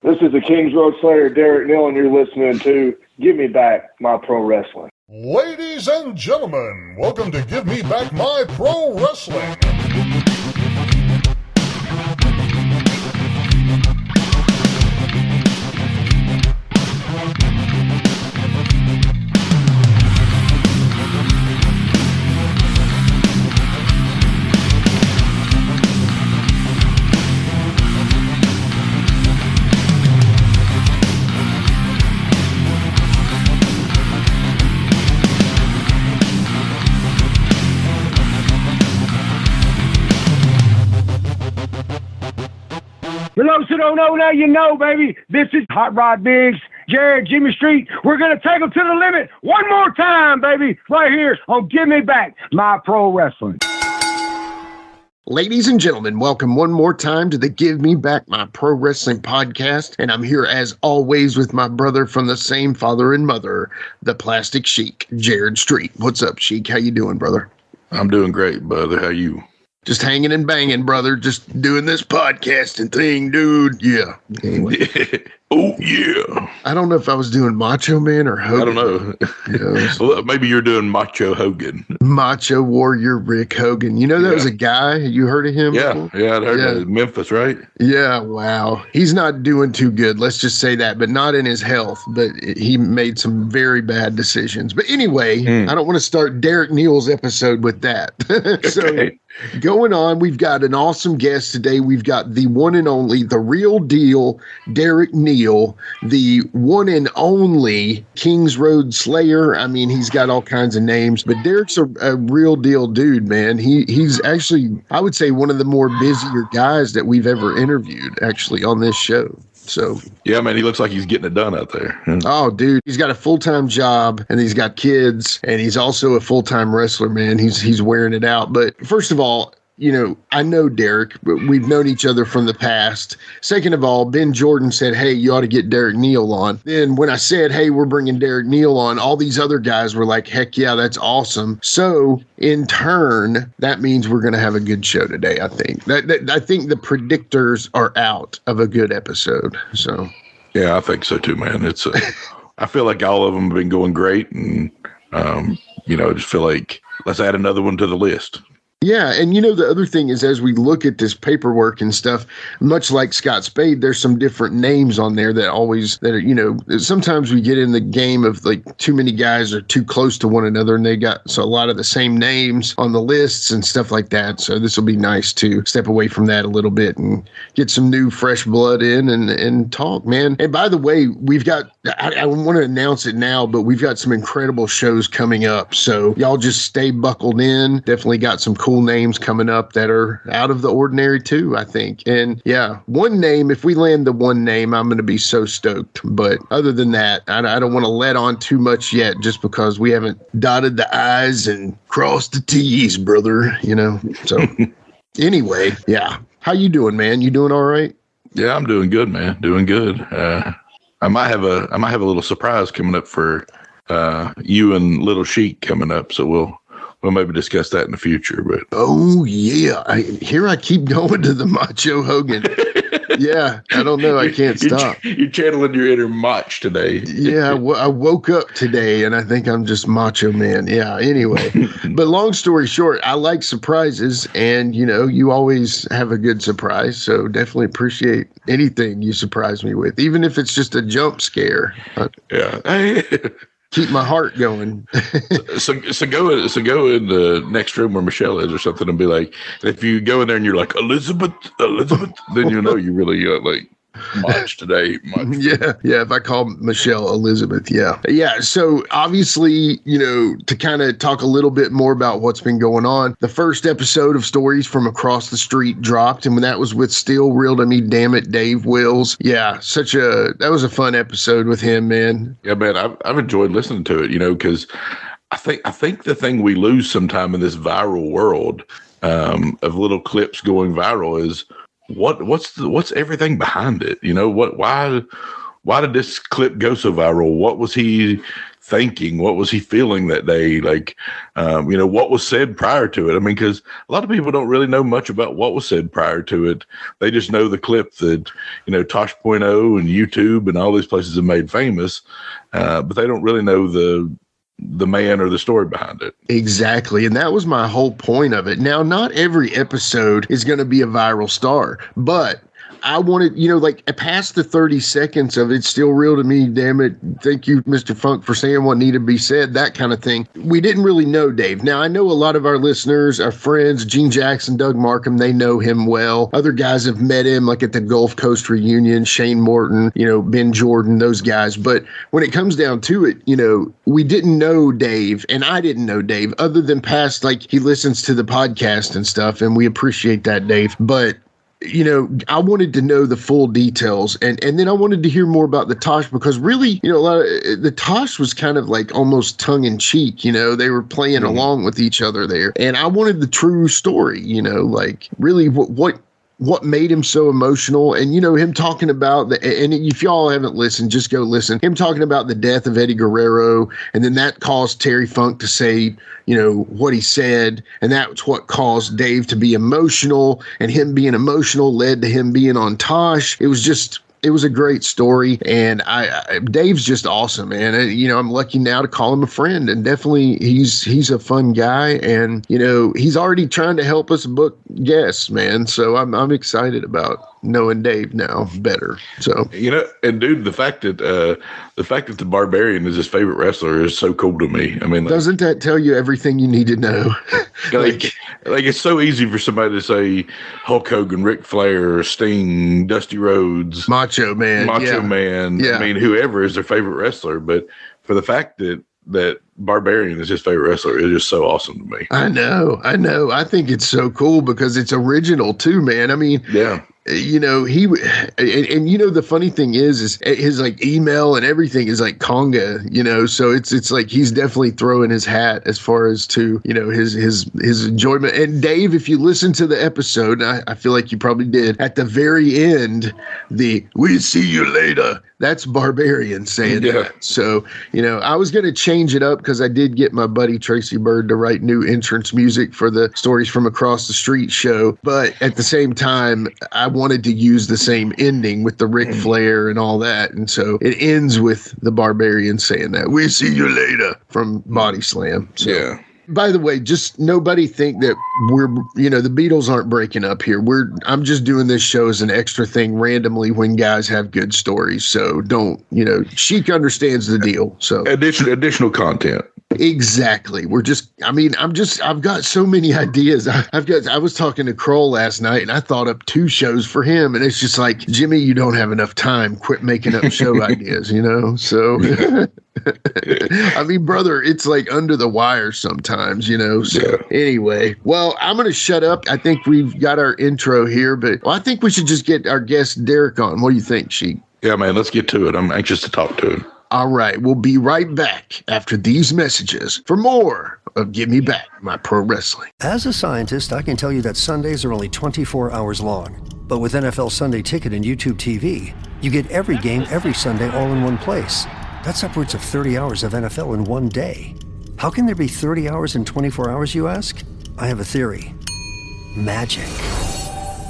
This is the Kings Road Slayer, Derek Neal, and you're listening to Give Me Back My Pro Wrestling. Ladies and gentlemen, welcome to Give Me Back My Pro Wrestling. For those who don't know, now you know, baby. This is Hot Rod Biggs, Jared, Jimmy Street. We're going to take them to the limit one more time, baby, right here on Give Me Back My Pro Wrestling. Ladies and gentlemen, welcome one more time to the Give Me Back My Pro Wrestling podcast. And I'm here, as always, with my brother from the same father and mother, the Plastic Sheik, Jared Street. What's up, Sheik? How you doing, brother? I'm doing great, brother. How you? Just hanging and banging, brother. Just doing this podcasting thing, dude. Yeah. Anyway. Oh, yeah. I don't know if I was doing Macho Man or Hogan. I don't know. Well, maybe you're doing Macho Hogan. Macho Warrior Rick Hogan. You know, that was a guy. You heard of him? Yeah. before? Yeah, I'd heard of Memphis, right? Yeah, wow. He's not doing too good. Let's just say that, but not in his health. But he made some very bad decisions. But anyway, I don't want to start Derek Neal's episode with that. So going on, we've got an awesome guest today. We've got the one and only, the real deal, Derek Neal, the one and only Kings Road Slayer. I mean, he's got all kinds of names, but Derek's a real deal dude, man. He's actually, I would say, one of the more busier guys that we've ever interviewed, actually, on this show. So yeah, man, he looks like he's getting it done out there. Oh, dude, he's got a full-time job and he's got kids and he's also a full-time wrestler, man. He's wearing it out. But first of all, you know, I know Derek, but we've known each other from the past. Second of all, Ben Jordan said, hey, you ought to get Derek Neal on. Then when I said, hey, we're bringing Derek Neal on, all these other guys were like, heck yeah, that's awesome. So in turn, that means we're going to have a good show today, I think. I think the predictors are out of a good episode. So yeah, I think so too, man. It's I feel like all of them have been going great, and you know, I just feel like let's add another one to the list. Yeah, and you know, the other thing is, as we look at this paperwork and stuff, much like Scott Spade, there's some different names on there that are, you know, sometimes we get in the game of like too many guys are too close to one another and they got a lot of the same names on the lists and stuff like that. So this will be nice to step away from that a little bit and get some new fresh blood in and talk, man. And by the way, we've got, I want to announce it now, but we've got some incredible shows coming up. So y'all just stay buckled in. Definitely got some cool names coming up that are out of the ordinary too, I think. And yeah, one name, if we land the one name, I'm going to be so stoked. But other than that, I don't want to let on too much yet just because we haven't dotted the I's and crossed the T's, brother, you know? So anyway, yeah. How you doing, man? You doing all right? Yeah, I'm doing good, man. Doing good. I might have a little surprise coming up for you and Little Sheik coming up, so we'll maybe discuss that in the future. But oh yeah, I keep going to the Macho Hogan. Yeah, I don't know. I can't stop. You're channeling your inner Mach today. Yeah, I woke up today and I think I'm just Macho Man. Yeah, anyway. But long story short, I like surprises and, you know, you always have a good surprise. So definitely appreciate anything you surprise me with, even if it's just a jump scare. Yeah. Keep my heart going. so go in the next room where Michelle is or something and be like, if you go in there and you're like, Elizabeth, then you know you really like Much today. Yeah. If I call Michelle Elizabeth, yeah. So obviously, you know, to kind of talk a little bit more about what's been going on, the first episode of Stories from Across the Street dropped, and when that was with Still Real to Me, Damn It, Dave Wills. Yeah, that was a fun episode with him, man. Yeah, man, I've enjoyed listening to it, you know, because I think the thing we lose sometime in this viral world of little clips going viral is what's everything behind it? You know, why did this clip go so viral? What was he thinking? What was he feeling that day? Like, what was said prior to it? I mean, because a lot of people don't really know much about what was said prior to it. They just know the clip that, Tosh.0 and YouTube and all these places have made famous, but they don't really know the man or the story behind it. Exactly. And that was my whole point of it. Now, not every episode is going to be a viral star, but I wanted, past the 30 seconds of It's Still Real to Me, damn it. Thank you, Mr. Funk, for saying what needed to be said, that kind of thing. We didn't really know Dave. Now, I know a lot of our listeners, our friends, Gene Jackson, Doug Markham, they know him well. Other guys have met him, like at the Gulf Coast reunion, Shane Morton, Ben Jordan, those guys. But when it comes down to it, we didn't know Dave, and I didn't know Dave, other than past, like, he listens to the podcast and stuff, and we appreciate that, Dave. But I wanted to know the full details, and then I wanted to hear more about the Tosh, because really, a lot of the Tosh was kind of like almost tongue in cheek, they were playing along with each other there, and I wanted the true story, like really what made him so emotional. And, him talking about and if y'all haven't listened, just go listen, him talking about the death of Eddie Guerrero. And then that caused Terry Funk to say, what he said. And that's what caused Dave to be emotional, and him being emotional led to him being on Tosh. It was a great story, and Dave's just awesome, man. I'm lucky now to call him a friend, and definitely he's a fun guy, and he's already trying to help us book guests, man. So I'm excited about knowing Dave now better. So and dude, the fact that the Barbarian is his favorite wrestler is so cool to me. I mean, doesn't that tell you everything you need to know? like it's so easy for somebody to say Hulk Hogan, Ric Flair, Sting, Dusty Rhodes, Macho Man. Yeah. I mean, whoever is their favorite wrestler, but for the fact that Barbarian is his favorite wrestler, it is just so awesome to me. I know. I think it's so cool because it's original too, man. I mean, yeah. The funny thing is his like email and everything is like conga, so it's like he's definitely throwing his hat as far as to, his enjoyment. And Dave, if you listen to the episode, I feel like you probably did, at the very end, "We'll see you later," that's Barbarian saying that. So, I was going to change it up because I did get my buddy Tracy Byrd to write new entrance music for the Stories from Across the Street show. But at the same time, I wanted to use the same ending with the Ric Flair and all that. And so it ends with the Barbarian saying that, "We'll see you later," from Body Slam. So. Yeah. By the way, just nobody think that we're, the Beatles aren't breaking up here. I'm just doing this show as an extra thing randomly when guys have good stories. So don't, Sheik understands the deal. So additional content. Exactly. I've got so many ideas. I was talking to Kroll last night, and I thought up 2 shows for him, and it's just like, Jimmy, you don't have enough time. Quit making up show ideas, so I mean, brother, it's like under the wire sometimes, so anyway, well, I'm going to shut up. I think we've got our intro here, but I think we should just get our guest Derek on. What do you think, Sheik? Yeah, man, let's get to it. I'm anxious to talk to him. All right, we'll be right back after these messages for more of Give Me Back My Pro Wrestling. As a scientist, I can tell you that Sundays are only 24 hours long. But with NFL Sunday Ticket and YouTube TV, you get every game every Sunday all in one place. That's upwards of 30 hours of NFL in one day. How can there be 30 hours in 24 hours, you ask? I have a theory. Magic.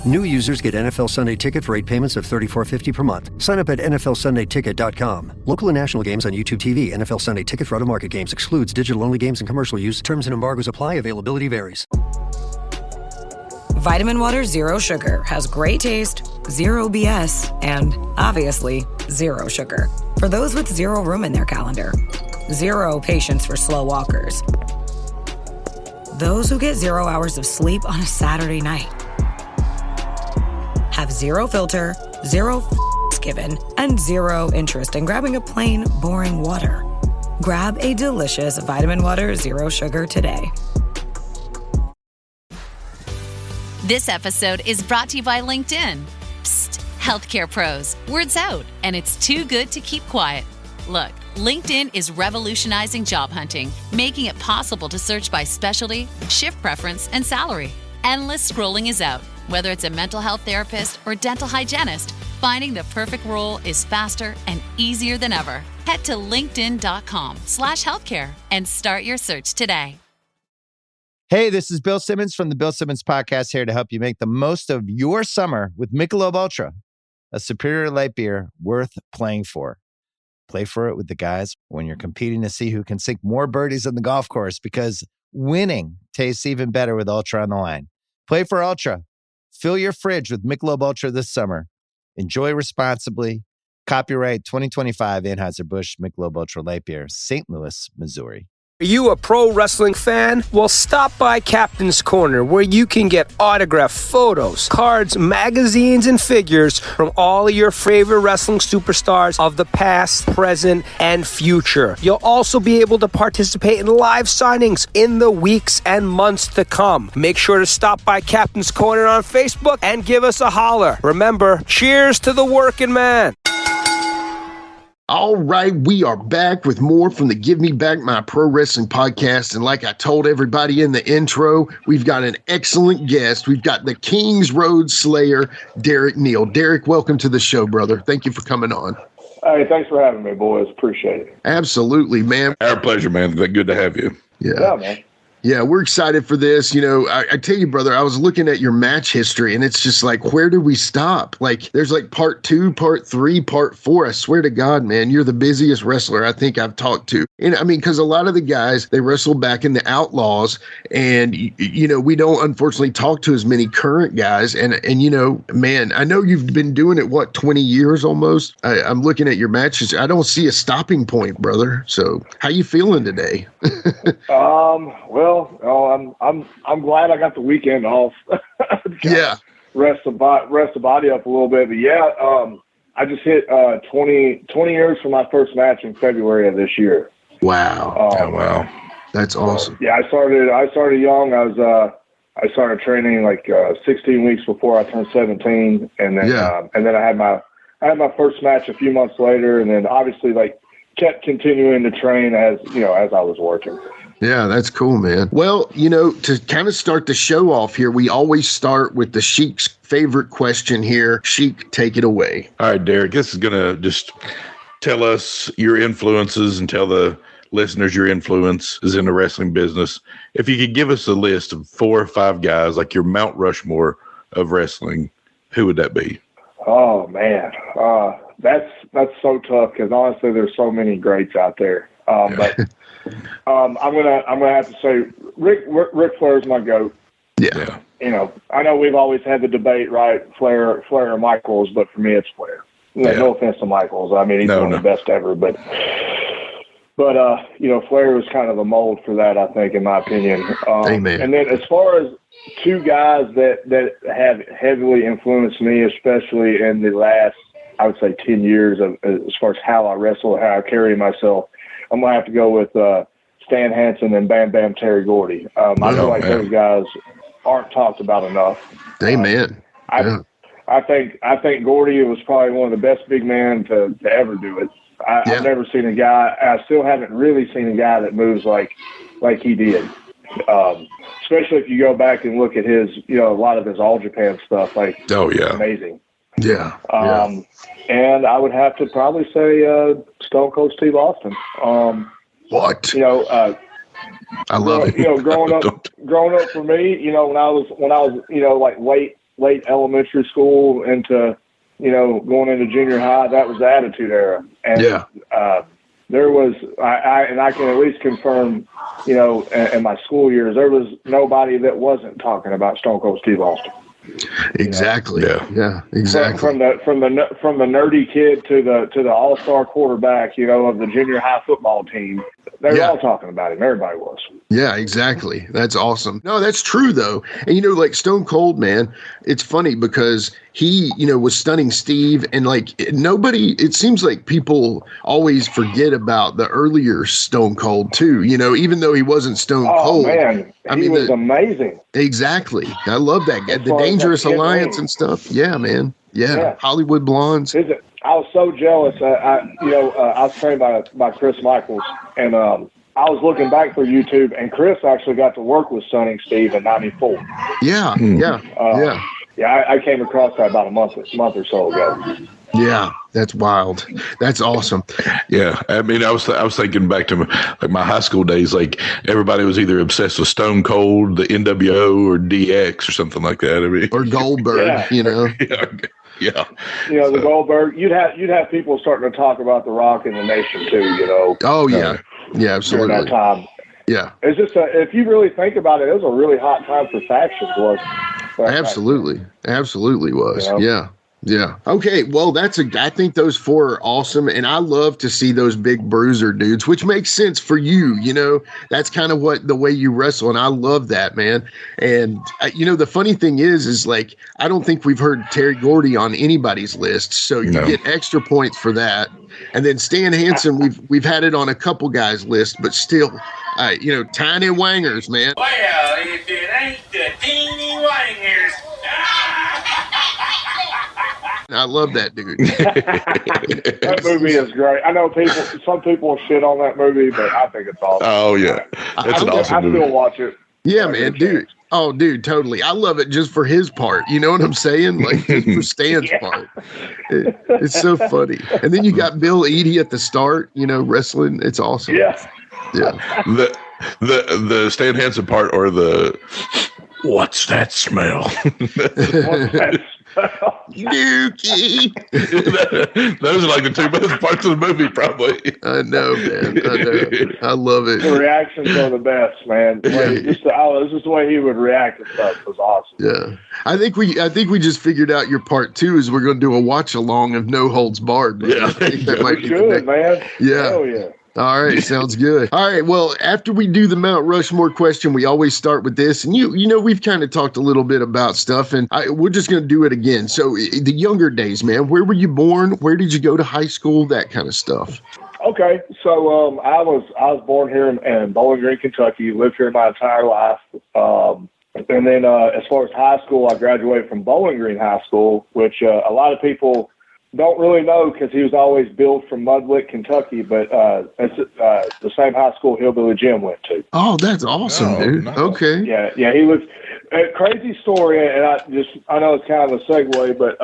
New users get NFL Sunday Ticket for 8 payments of $34.50 per month. Sign up at NFLSundayTicket.com. Local and national games on YouTube TV. NFL Sunday Ticket for out-of-market games excludes digital-only games and commercial use. Terms and embargoes apply. Availability varies. Vitamin Water Zero Sugar has great taste, zero BS, and obviously zero sugar. For those with zero room in their calendar. Zero patience for slow walkers. Those who get 0 hours of sleep on a Saturday night. Have zero filter, zero given, and zero interest in grabbing a plain, boring water. Grab a delicious Vitamin Water Zero Sugar today. This episode is brought to you by LinkedIn. Psst, healthcare pros, word's out, and it's too good to keep quiet. Look, LinkedIn is revolutionizing job hunting, making it possible to search by specialty, shift preference, and salary. Endless scrolling is out. Whether it's a mental health therapist or dental hygienist, Finding the perfect role is faster and easier than ever. Head to linkedin.com/healthcare and start your search today. Hey, this is Bill Simmons from the Bill Simmons Podcast, here to help you make the most of your summer with Michelob Ultra, a superior light beer worth playing for. Play for it with the guys when you're competing to see who can sink more birdies on the golf course, because winning tastes even better with Ultra on the line. Play for Ultra. Fill your fridge with Michelob Ultra this summer. Enjoy responsibly. Copyright 2025 Anheuser-Busch Michelob Ultra Light Beer, St. Louis, Missouri. Are you a pro wrestling fan? Well, stop by Captain's Corner, where you can get autographed photos, cards, magazines, and figures from all of your favorite wrestling superstars of the past, present, and future. You'll also be able to participate in live signings in the weeks and months to come. Make sure to stop by Captain's Corner on Facebook and give us a holler. Remember, cheers to the working man. All right, we are back with more from the Give Me Back My Pro Wrestling podcast. And like I told everybody in the intro, we've got an excellent guest. We've got the Kings Road Slayer, Derek Neal. Derek, welcome to the show, brother. Thank you for coming on. Hey, thanks for having me, boys. Appreciate it. Absolutely, man. Our pleasure, man. Good to have you. Yeah, man. Yeah, we're excited for this. You know, I tell you, brother, I was looking at your match history, and it's just like, where do we stop? Like, there's like part 2, part 3, part 4. I swear to God, man, you're the busiest wrestler I think I've talked to. And I mean, because a lot of the guys, they wrestle back in the Outlaws, and, you know, we don't unfortunately talk to as many current guys. And you know, man, I know you've been doing it, 20 years almost? I'm looking at your matches. I don't see a stopping point, brother. So how you feeling today? Well, I'm glad I got the weekend off. Yeah, rest the body up a little bit. But yeah, I just hit 20 years for my first match in February of this year. Wow! Wow, that's awesome. Yeah, I started young. I started training like 16 weeks before I turned 17, and then I had my first match a few months later, and then obviously like kept continuing to train as I was working. Yeah, that's cool, man. Well, you know, to kind of start the show off here, we always start with the Sheik's favorite question here. Sheik, take it away. All right, Derek, this is going to just tell us your influences and tell the listeners your influence is in the wrestling business. If you could give us a list of 4 or 5 guys, like your Mount Rushmore of wrestling, who would that be? Oh, man. That's so tough because honestly, there's so many greats out there. But I'm gonna have to say Ric Flair's my GOAT. Yeah. You know, I know we've always had the debate, right? Flair or Michaels, but for me, it's Flair. No offense to Michaels. I mean, he's one of the best ever, but you know, Flair was kind of a mold for that, I think, in my opinion. Amen. And then as far as 2 guys that have heavily influenced me, especially in the last, I would say, 10 years as far as how I wrestle, how I carry myself, I'm going to have to go with Stan Hansen and Bam Bam Terry Gordy. I feel like those guys aren't talked about enough. Amen. I think Gordy was probably one of the best big men to ever do it. I've never seen a guy. I still haven't really seen a guy that moves like he did. Especially if you go back and look at his, a lot of his All Japan stuff. Amazing. Yeah. And I would have to probably say Stone Cold Steve Austin. What? I love it. Growing up for me, when I was like late elementary school into going into junior high, that was the Attitude Era, and there was I can at least confirm, in my school years, there was nobody that wasn't talking about Stone Cold Steve Austin. Exactly. Yeah. Exactly. From the nerdy kid to the all-star quarterback, of the junior high football team. They were all talking about him. Everybody was. Yeah, exactly. That's awesome. No, that's true though. And like Stone Cold, man, it's funny because he, was stunning Steve, and like nobody, it seems like people always forget about the earlier Stone Cold too, even though he wasn't Stone Cold. Oh man, he was amazing. Exactly. I love that guy. The Dangerous Alliance and stuff. Yeah, man. Yeah. Hollywood Blondes. I was so jealous. I was trained by Chris Michaels, and I was looking back for YouTube, and Chris actually got to work with Stunning Steve in '94. Yeah. Yeah, I came across that about a month or so ago. Yeah, that's wild. That's awesome. Yeah, I mean, I was thinking back to my high school days. Like everybody was either obsessed with Stone Cold, the NWO, or DX, or something like that. I mean, or Goldberg, you know. Yeah. The Goldberg. You'd have people starting to talk about The Rock in the Nation too. You know. Oh yeah, yeah, absolutely. During that time. Yeah. It's just if you really think about it, it was a really hot time for factions. Absolutely was. You know? Yeah. Yeah. Okay. Well, I think those 4 are awesome. And I love to see those big bruiser dudes, which makes sense for you. You know, that's kind of the way you wrestle. And I love that, man. And, the funny thing is like, I don't think we've heard Terry Gordy on anybody's list. So you get extra points for that. And then Stan Hansen, we've had it on a couple guys' list, but still, tiny wangers, man. Well, if it ain't the teeny wangers. I love that dude. That movie is great. I know some people shit on that movie, but I think it's awesome. Oh yeah, it's an awesome movie. I still watch it. Yeah, man, dude. Oh, dude, totally. I love it just for his part. You know what I'm saying? Like just for Stan's part. It's so funny. And then you got Bill Eadie at the start. Wrestling. It's awesome. Yeah. Yeah. The Stan Hansen part or the what's that smell? What's that smell? Dookie. Those are like the 2 best parts of the movie, probably. I know, man. I know. I love it. The reactions are the best, man. Just the way he would react to stuff was awesome. Yeah, I think we just figured out your part 2 is we're going to do a watch along of No Holds Barred. Yeah, I think that might be good, man. Yeah. Hell yeah. All right, sounds good. All right, well, after we do the Mount Rushmore question, we always start with this. And, we've kind of talked a little bit about stuff, and we're just going to do it again. So the younger days, man, where were you born? Where did you go to high school? That kind of stuff. Okay, so I was born here in Bowling Green, Kentucky. Lived here my entire life. And then as far as high school, I graduated from Bowling Green High School, which a lot of people don't really know because he was always billed from Mudlick, Kentucky, but it's the same high school Hillbilly Jim went to. Oh, that's awesome, dude. Nice. Okay. Yeah, he was a crazy story, and I know it's kind of a segue, but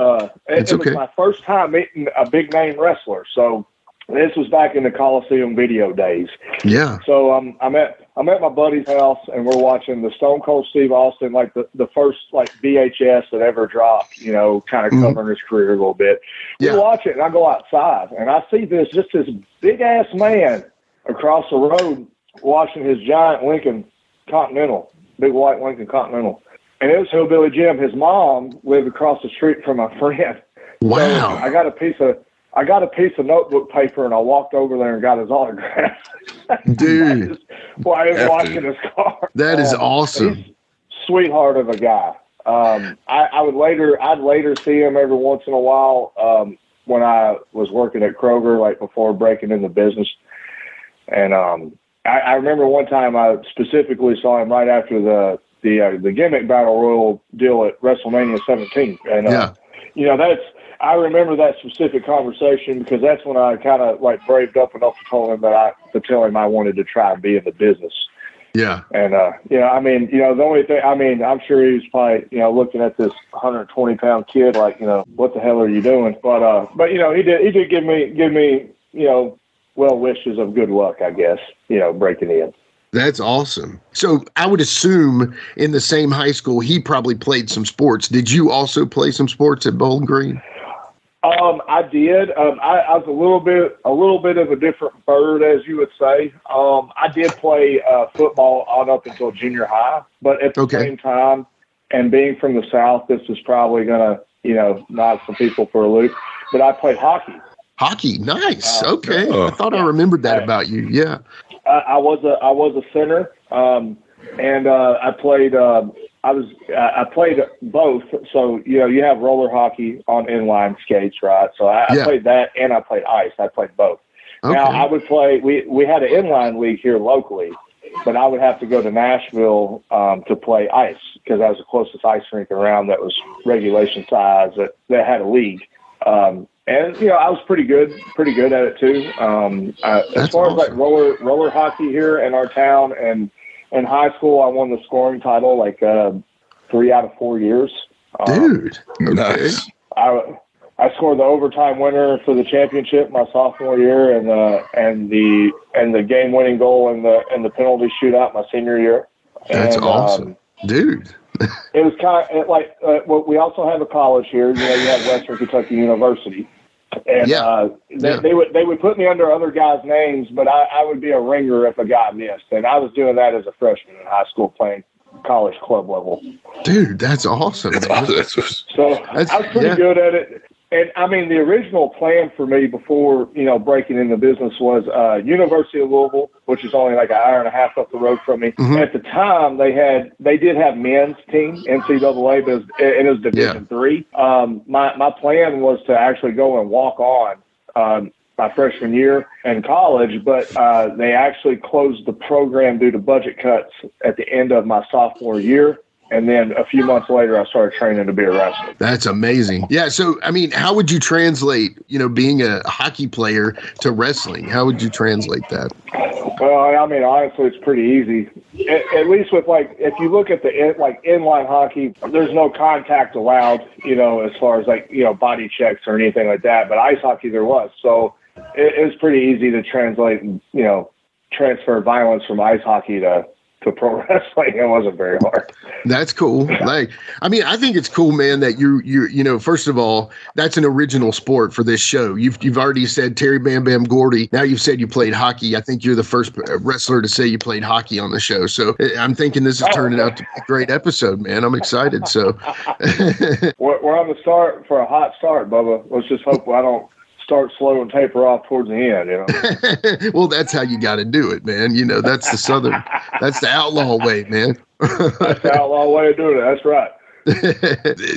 it was my first time meeting a big name wrestler. So this was back in the Coliseum video days. Yeah. So I'm at my buddy's house, and we're watching the Stone Cold Steve Austin, like the first like VHS that ever dropped, kind of covering his career a little bit. We watch it, and I go outside, and I see this big ass man across the road watching his giant Lincoln Continental, big white Lincoln Continental, and it was Hillbilly Jim. His mom lived across the street from my friend. Wow. So I got a piece of notebook paper, and I walked over there and got his autograph. Dude. While I was washing his car. That is awesome. He's sweetheart of a guy. I'd later see him every once in a while when I was working at Kroger, like before breaking into business. And I remember one time I specifically saw him right after the gimmick battle royal deal at WrestleMania 17. And I remember that specific conversation because that's when I kind of like braved up enough to tell him I wanted to try and be in the business. Yeah. And, the only thing, I'm sure he was probably, looking at this 120-pound kid like, what the hell are you doing? But he did give me, well wishes of good luck, I guess, breaking in. That's awesome. So I would assume in the same high school, he probably played some sports. Did you also play some sports at Bowling Green? I did. I was a little bit of a different bird, as you would say. I did play football on up until junior high, but at the same time, and being from the South, this is probably gonna, knock some people for a loop. But I played hockey. Hockey, nice. Okay, I thought I remembered that about you. Yeah, I was a center, and I played. I played both. So, you have roller hockey on inline skates, right? So I played that and I played ice. I played both. Okay. Now I would play, we had an inline league here locally, but I would have to go to Nashville to play ice because that was the closest ice rink around that was regulation size that had a league. And, I was pretty good at it too. As far as like roller hockey here in our town and in high school, I won the scoring title like 3 out of 4 years. Dude, nice. I scored the overtime winner for the championship my sophomore year, and the game winning goal in the penalty shootout my senior year. That's awesome, dude. It was kind of like we also have a college here. You have Western Kentucky University, and they would put me under other guys' names, but I would be a ringer if a guy missed, and I was doing that as a freshman in high school playing college club level. Dude, that's awesome. So I was pretty good at it. And I mean, the original plan for me before, breaking into business was University of Louisville, which is only like an hour and a half up the road from me. Mm-hmm. At the time, they did have men's team, NCAA, but it was Division III. My plan was to actually go and walk on my freshman year in college, but they actually closed the program due to budget cuts at the end of my sophomore year. And then a few months later, I started training to be a wrestler. That's amazing. Yeah. So, I mean, how would you translate, being a hockey player to wrestling? How would you translate that? Well, I mean, honestly, it's pretty easy. At least with if you look at the inline hockey, there's no contact allowed, as far as body checks or anything like that. But ice hockey there was. So it was pretty easy to translate and, transfer violence from ice hockey to pro wrestling. It wasn't very hard. That's cool. I think it's cool, man, that you first of all, that's an original sport for this show. You've already said Terry Bam Bam Gordy. Now you've said you played hockey. I think you're the first wrestler to say you played hockey on the show. So I'm thinking this is turning out to be a great episode, man. I'm excited. So we're on the start for a hot start, Bubba. Let's just hope I don't start slow and taper off towards the end, Well, that's how you got to do it, man. That's that's the outlaw way, man. That's the outlaw way of doing it. That's right.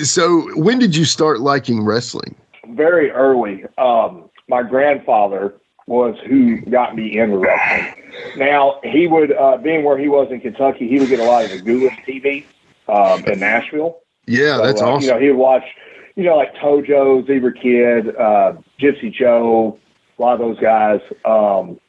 So when did you start liking wrestling? Very early. My grandfather was who got me into wrestling. Now, he would, being where he was in Kentucky, he would get a lot of the Ghoulish TV in Nashville. Yeah, so, that's awesome. He would watch like Tojo, Zebra Kid, Gypsy Joe, a lot of those guys. So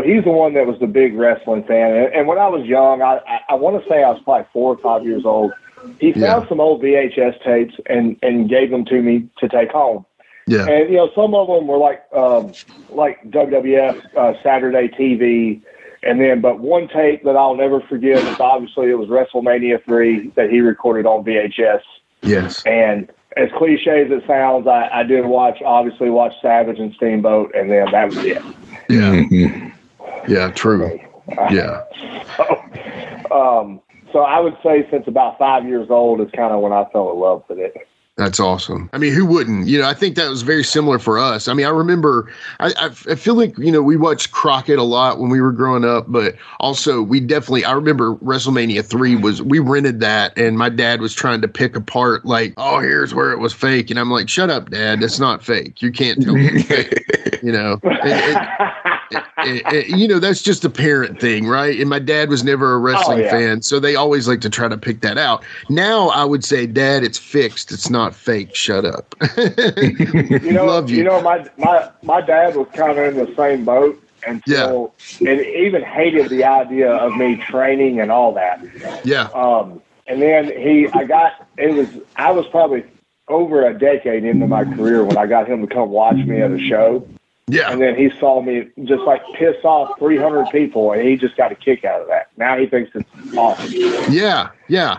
he's the one that was the big wrestling fan. And when I was young, I want to say I was probably 4 or 5 years old. He found some old VHS tapes and gave them to me to take home. Yeah. And, some of them were like WWF, Saturday TV. And then, but one tape that I'll never forget is obviously it was WrestleMania 3 that he recorded on VHS. Yes. And as cliche as it sounds, I did watch Savage and Steamboat, and then that was it. Yeah. Mm-hmm. Yeah, true. Yeah. So I would say since about 5 years old is kind of when I fell in love with it. That's awesome. I mean, who wouldn't? I think that was very similar for us. I mean, I remember, I feel like, we watched Crockett a lot when we were growing up, but also I remember WrestleMania 3 we rented that, and my dad was trying to pick apart, here's where it was fake. And I'm like, shut up, Dad. That's not fake. You can't tell me it's fake. That's just a parent thing, right? And my dad was never a wrestling fan, so they always like to try to pick that out. Now I would say, Dad, it's fixed. It's not fake. Shut up. Love you. My dad was kind of in the same boat until and even hated the idea of me training and all that. Yeah. And then I was probably over a decade into my career when I got him to come watch me at a show. Yeah. And then he saw me just piss off 300 people, and he just got a kick out of that. Now he thinks it's awesome. Yeah,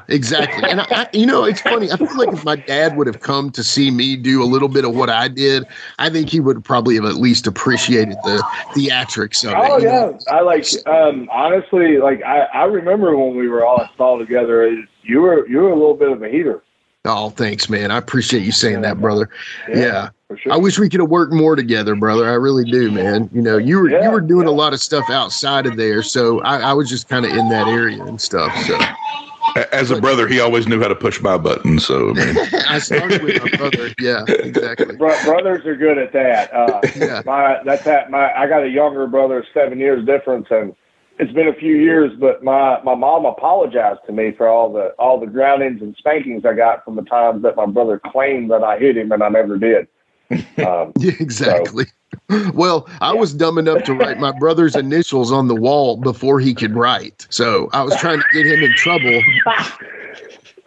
exactly. And it's funny. I feel like if my dad would have come to see me do a little bit of what I did, I think he would probably have at least appreciated the theatrics of it. Oh yeah. Honestly, I remember when we were all installed together, you were a little bit of a heater. Oh, thanks, man. I appreciate you saying that, brother. Yeah. For sure. I wish we could have worked more together, brother. I really do, man. You were doing a lot of stuff outside of there, so I was just kind of in that area and stuff. So, as a brother, he always knew how to push my button. So, I started with my brother. Yeah, exactly. Brothers are good at that. I got a younger brother, 7 years difference, and it's been a few years, but my mom apologized to me for all the groundings and spankings I got from the times that my brother claimed that I hit him and I never did. Yeah, exactly. So. Well, I was dumb enough to write my brother's initials on the wall before he could write. So I was trying to get him in trouble.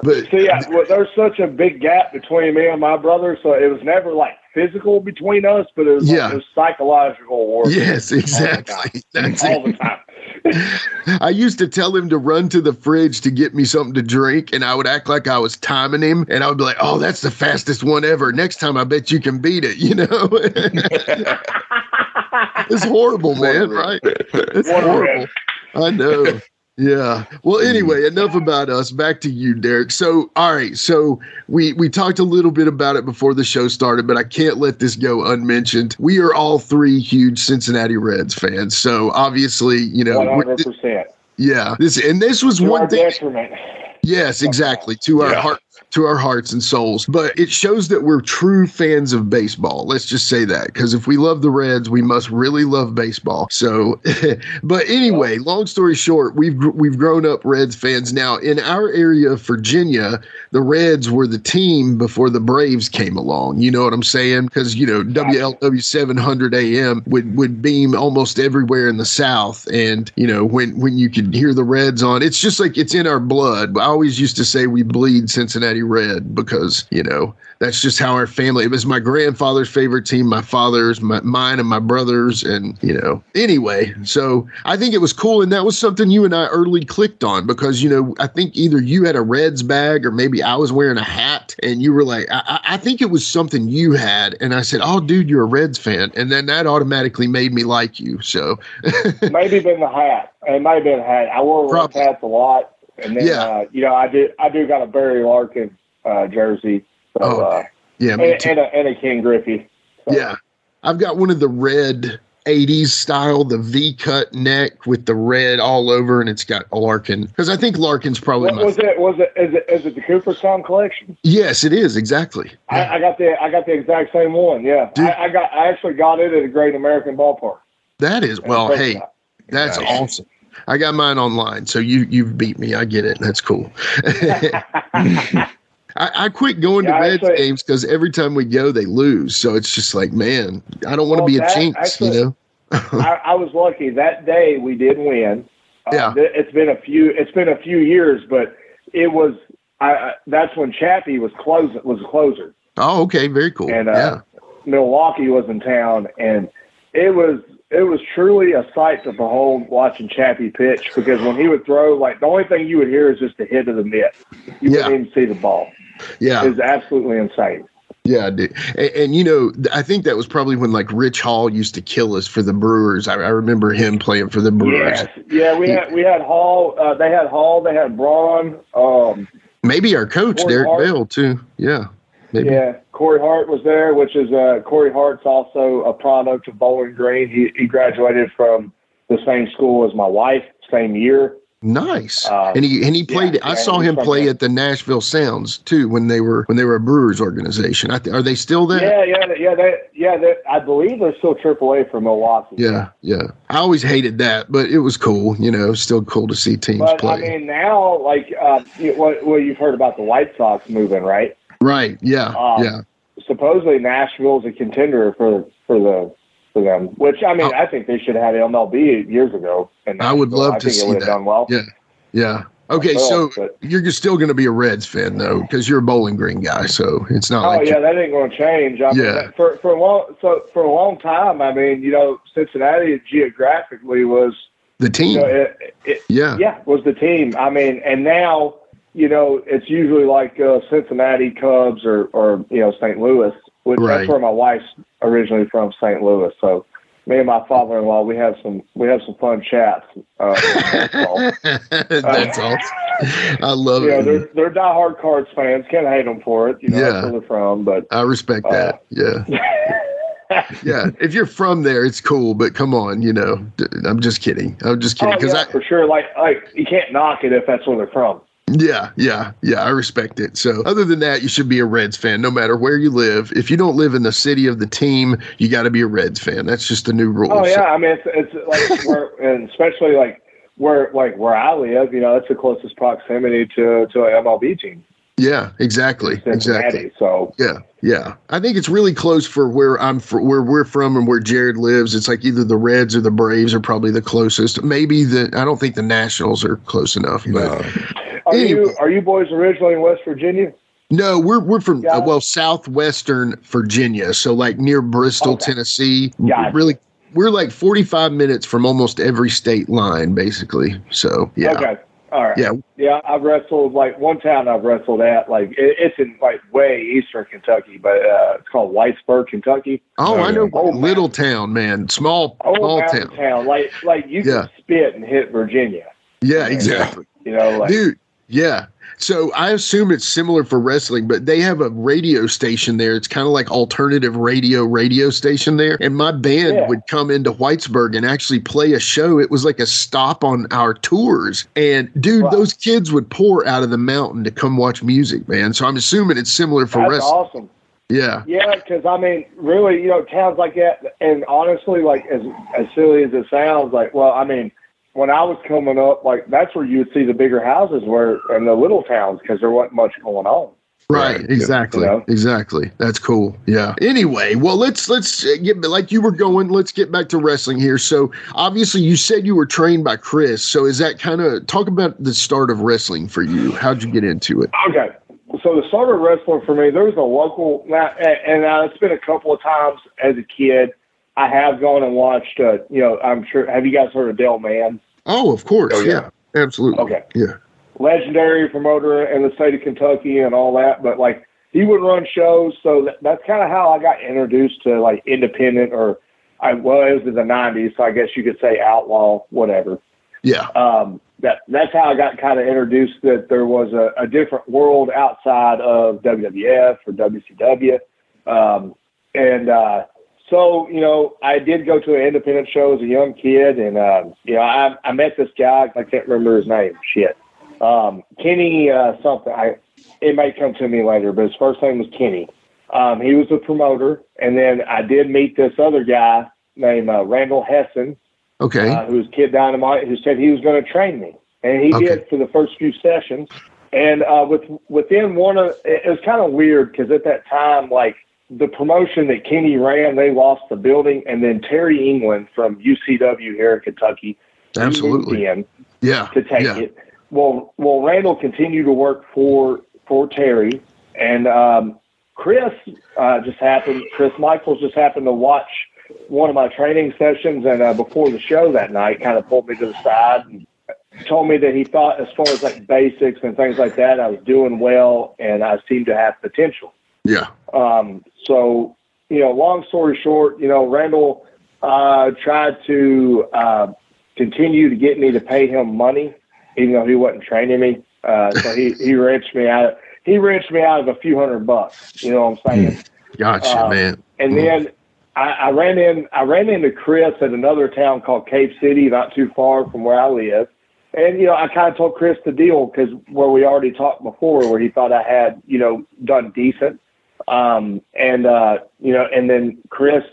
But See, there's such a big gap between me and my brother, so it was never like physical between us, but it was, like, it was psychological warfare. Yes, exactly. All the time. I used to tell him to run to the fridge to get me something to drink, and I would act like I was timing him, and I would be like, "Oh, that's the fastest one ever. Next time, I bet you can beat it." You know, it's horrible, man. Right? It's horrible. I know. Yeah. Well, anyway, enough about us. Back to you, Derek. So, all right. So we talked a little bit about it before the show started, but I can't let this go unmentioned. We are all three huge Cincinnati Reds fans. So obviously, you know, 100%. Yeah. This was to one our thing. detriment. Yes, exactly. To our hearts and souls. But it shows that we're true fans of baseball. Let's just say that, because if we love the Reds, we must really love baseball. So, but anyway, long story short, we've grown up Reds fans. Now, in our area of Virginia, the Reds were the team before the Braves came along. You know what I'm saying? Because, you know, WLW 700 AM would beam almost everywhere in the South. And, you know, when you could hear the Reds on, it's just like it's in our blood. I always used to say we bleed Cincinnati Red because, you know, that's just how our family, it was my grandfather's favorite team, my father's, mine and my brother's. And, you know, anyway, so I think it was cool. And that was something you and I early clicked on because, you know, I think either you had a Reds bag or maybe I was wearing a hat and you were like, I think it was something you had. And I said, "Oh, dude, you're a Reds fan." And then that automatically made me like you. So maybe been the hat. It might have been a hat. I wore Reds hats a lot. And then, you know, I do got a Barry Larkin jersey. So, me too. And a Ken Griffey. So. Yeah. I've got one of the red 80s style, the V-cut neck with the red all over, and it's got Larkin. Because I think Larkin's probably is it the Cooperstown collection? Yes, it is, exactly. Yeah. I got the exact same one, yeah. I actually got it at a Great American Ballpark. That is, well, hey, that's awesome. I got mine online, so you've beat me. I get it. That's cool. I quit going to Reds games because every time we go, they lose. So it's just like, man, I don't want to be a jinx, you know. I was lucky that day we did win. It's been a few years, but it was that's when Chappie was a closer. Oh, okay, very cool. And Milwaukee was in town, and it was truly a sight to behold watching Chappie pitch because when he would throw, like the only thing you would hear is just the hit of the mitt. You wouldn't even see the ball. Yeah. It was absolutely insane. Yeah, dude. And you know, I think that was probably when like Rich Hall used to kill us for the Brewers. I remember him playing for the Brewers. Yes. Yeah, we had Hall. They had Hall. They had Braun. Maybe our coach, Corey Derek Hart. Bell, too. Yeah. Maybe. Yeah, Corey Hart was there, which is Corey Hart's also a product of Bowling Green. He graduated from the same school as my wife, same year. Nice. And he played. I saw him play at the Nashville Sounds too when they were a Brewers organization. Are they still there? Yeah. I believe they're still AAA for Milwaukee. Yeah. I always hated that, but it was cool. You know, still cool to see teams play. I mean, now like well, you've heard about the White Sox moving, right? Right. Yeah. Supposedly Nashville's a contender for them, which I mean, I think they should have had MLB years ago. And I would love to see that. Done well. Yeah. Okay, so you're still going to be a Reds fan though, because you're a Bowling Green guy. So it's not. That ain't going to change. I mean, for a long time. I mean, you know, Cincinnati geographically was the team. You know, was the team. I mean, and now, you know, it's usually like Cincinnati Cubs or you know, St. Louis. That's where my wife's originally from, St. Louis. So me and my father-in-law, we have some fun chats. That's awesome. I love it. They're diehard Cards fans. Can't hate them for it. You know, that's where they're from. But I respect that. Yeah. Yeah. If you're from there, it's cool. But come on, you know, I'm just kidding. For sure. Like you can't knock it if that's where they're from. Yeah, I respect it. So other than that, you should be a Reds fan no matter where you live. If you don't live in the city of the team, you got to be a Reds fan. That's just the new rule. Oh yeah, I mean it's like and especially like where I live, you know, it's the closest proximity to an MLB team. Yeah, exactly. So yeah. I think it's really close for where we're from and where Jared lives. It's like either the Reds or the Braves are probably the closest. Maybe I don't think the Nationals are close enough. But. Are you boys originally in West Virginia? No, we're from southwestern Virginia, so like near Bristol, Tennessee. Gotcha. Really, we're like 45 minutes from almost every state line, basically. So yeah. Okay. All right. Yeah. I've wrestled like one town I've wrestled at. Like it's in like way eastern Kentucky, but it's called Whitesburg, Kentucky. Oh, I know. Little town, man. Small town. Like you can spit and hit Virginia. Yeah, exactly. You know, like, dude. Yeah. So I assume it's similar for wrestling, but they have a radio station there. It's kind of like alternative radio station there. And my band would come into Whitesburg and actually play a show. It was like a stop on our tours. And dude, those kids would pour out of the mountain to come watch music, man. So I'm assuming it's similar for wrestling. That's awesome. Yeah. Yeah, because I mean, really, you know, towns like that, and honestly, like as silly as it sounds, like, well, I mean, when I was coming up, like that's where you would see the bigger houses were in the little towns because there wasn't much going on. Right. Exactly. You know? Exactly. That's cool. Yeah. Anyway, well, let's get like you were going. Let's get back to wrestling here. So obviously, you said you were trained by Chris. So is that kind of talk about the start of wrestling for you? How'd you get into it? Okay. So the start of wrestling for me, there was a local, and it's been a couple of times as a kid. I have gone and watched. You know, I'm sure. Have you guys heard of Dale Mann? Oh, of course. Oh, yeah. Absolutely. Okay. Yeah. Legendary promoter in the state of Kentucky and all that. But, like, he would run shows. So that's kind of how I got introduced to, like, independent it was in the 90s. So I guess you could say outlaw, whatever. Yeah. That's how I got kind of introduced that there was a different world outside of WWF or WCW. So, you know, I did go to an independent show as a young kid, and, you know, I met this guy. I can't remember his name. Shit. Kenny something. It may come to me later, but his first name was Kenny. He was a promoter, and then I did meet this other guy named Randall Hessen, who was Kid Dynamite, who said he was going to train me. And he did for the first few sessions. And within it was kind of weird because at that time, like, the promotion that Kenny ran, they lost the building, and then Terry England from UCW here in Kentucky moved in to take it. Well, Randall continued to work for Terry, and Chris Michaels just happened to watch one of my training sessions, and before the show that night, kind of pulled me to the side and told me that he thought, as far as like basics and things like that, I was doing well, and I seemed to have potential. Yeah. So, you know, long story short, you know, Randall tried to continue to get me to pay him money, even though he wasn't training me. So he wrenched me out of a few $100. You know what I'm saying? Gotcha, man. And then I ran into Chris at another town called Cave City, not too far from where I live. And, you know, I kind of told Chris the deal because where we already talked before, where he thought I had, you know, done decent. You know, and then Chris,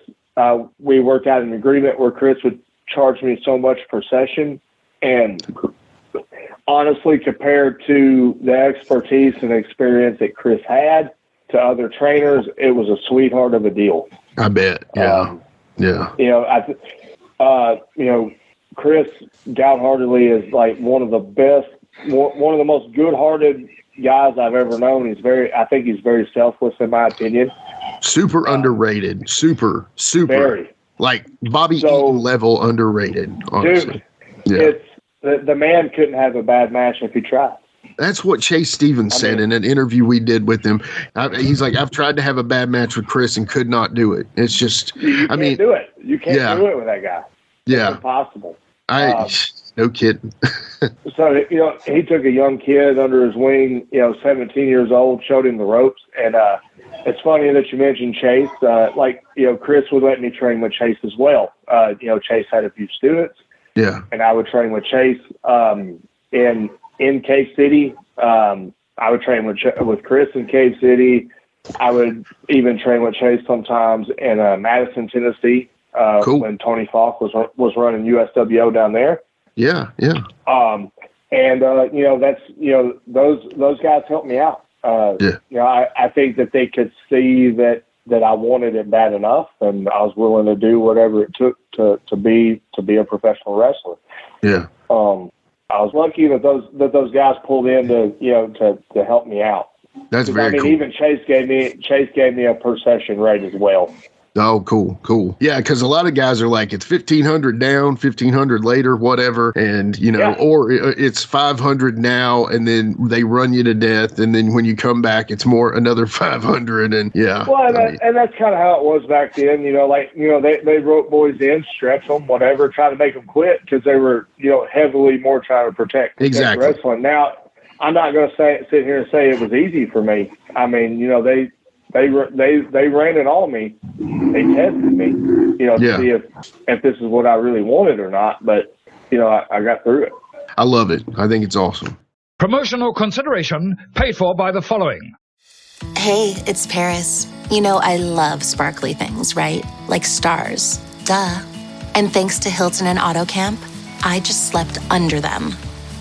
we worked out an agreement where Chris would charge me so much per session. And honestly, compared to the expertise and experience that Chris had to other trainers, it was a sweetheart of a deal. I bet. Yeah. You know, you know, Chris downheartedly is like one of the most good-hearted guys I've ever known. I think he's very selfless, in my opinion. Super underrated. Super. Very. Like Bobby Eaton level underrated, honestly. Dude, the man couldn't have a bad match if he tried. That's what Chase Stevens said in an interview we did with him. He's like, I've tried to have a bad match with Chris and could not do it. It's just, you can't do it. You can't do it with that guy. Yeah. It's impossible. No kidding. So, you know, he took a young kid under his wing, you know, 17 years old, showed him the ropes. And it's funny that you mentioned Chase. Like, you know, Chris would let me train with Chase as well. You know, Chase had a few students. Yeah. And I would train with Chase in Cave City. I would train with Chris in Cave City. I would even train with Chase sometimes in Madison, Tennessee. When Tony Falk was running USWO down there. Yeah. You know, that's, you know, those guys helped me out. You know, I think that they could see that I wanted it bad enough, and I was willing to do whatever it took to be a professional wrestler. Yeah. was lucky that those guys pulled in to help me out. That's very cool. Even Chase gave me a per session rate as well. Oh, cool. Yeah, because a lot of guys are like, it's 1,500 down, 1,500 later, whatever. And, or it's 500 now, and then they run you to death. And then when you come back, it's another 500. And yeah. Well, and that's kind of how it was back then. They wrote boys in, stretch them, whatever, try to make them quit because they were, heavily more trying to protect exactly. wrestling. Now, I'm not going to sit here and say it was easy for me. I mean, they ran it on me. They tested me, to see if this is what I really wanted or not. But, I got through it. I love it. I think it's awesome. Promotional consideration paid for by the following. Hey, it's Paris. I love sparkly things, right? Like stars. Duh. And thanks to Hilton and AutoCamp, I just slept under them.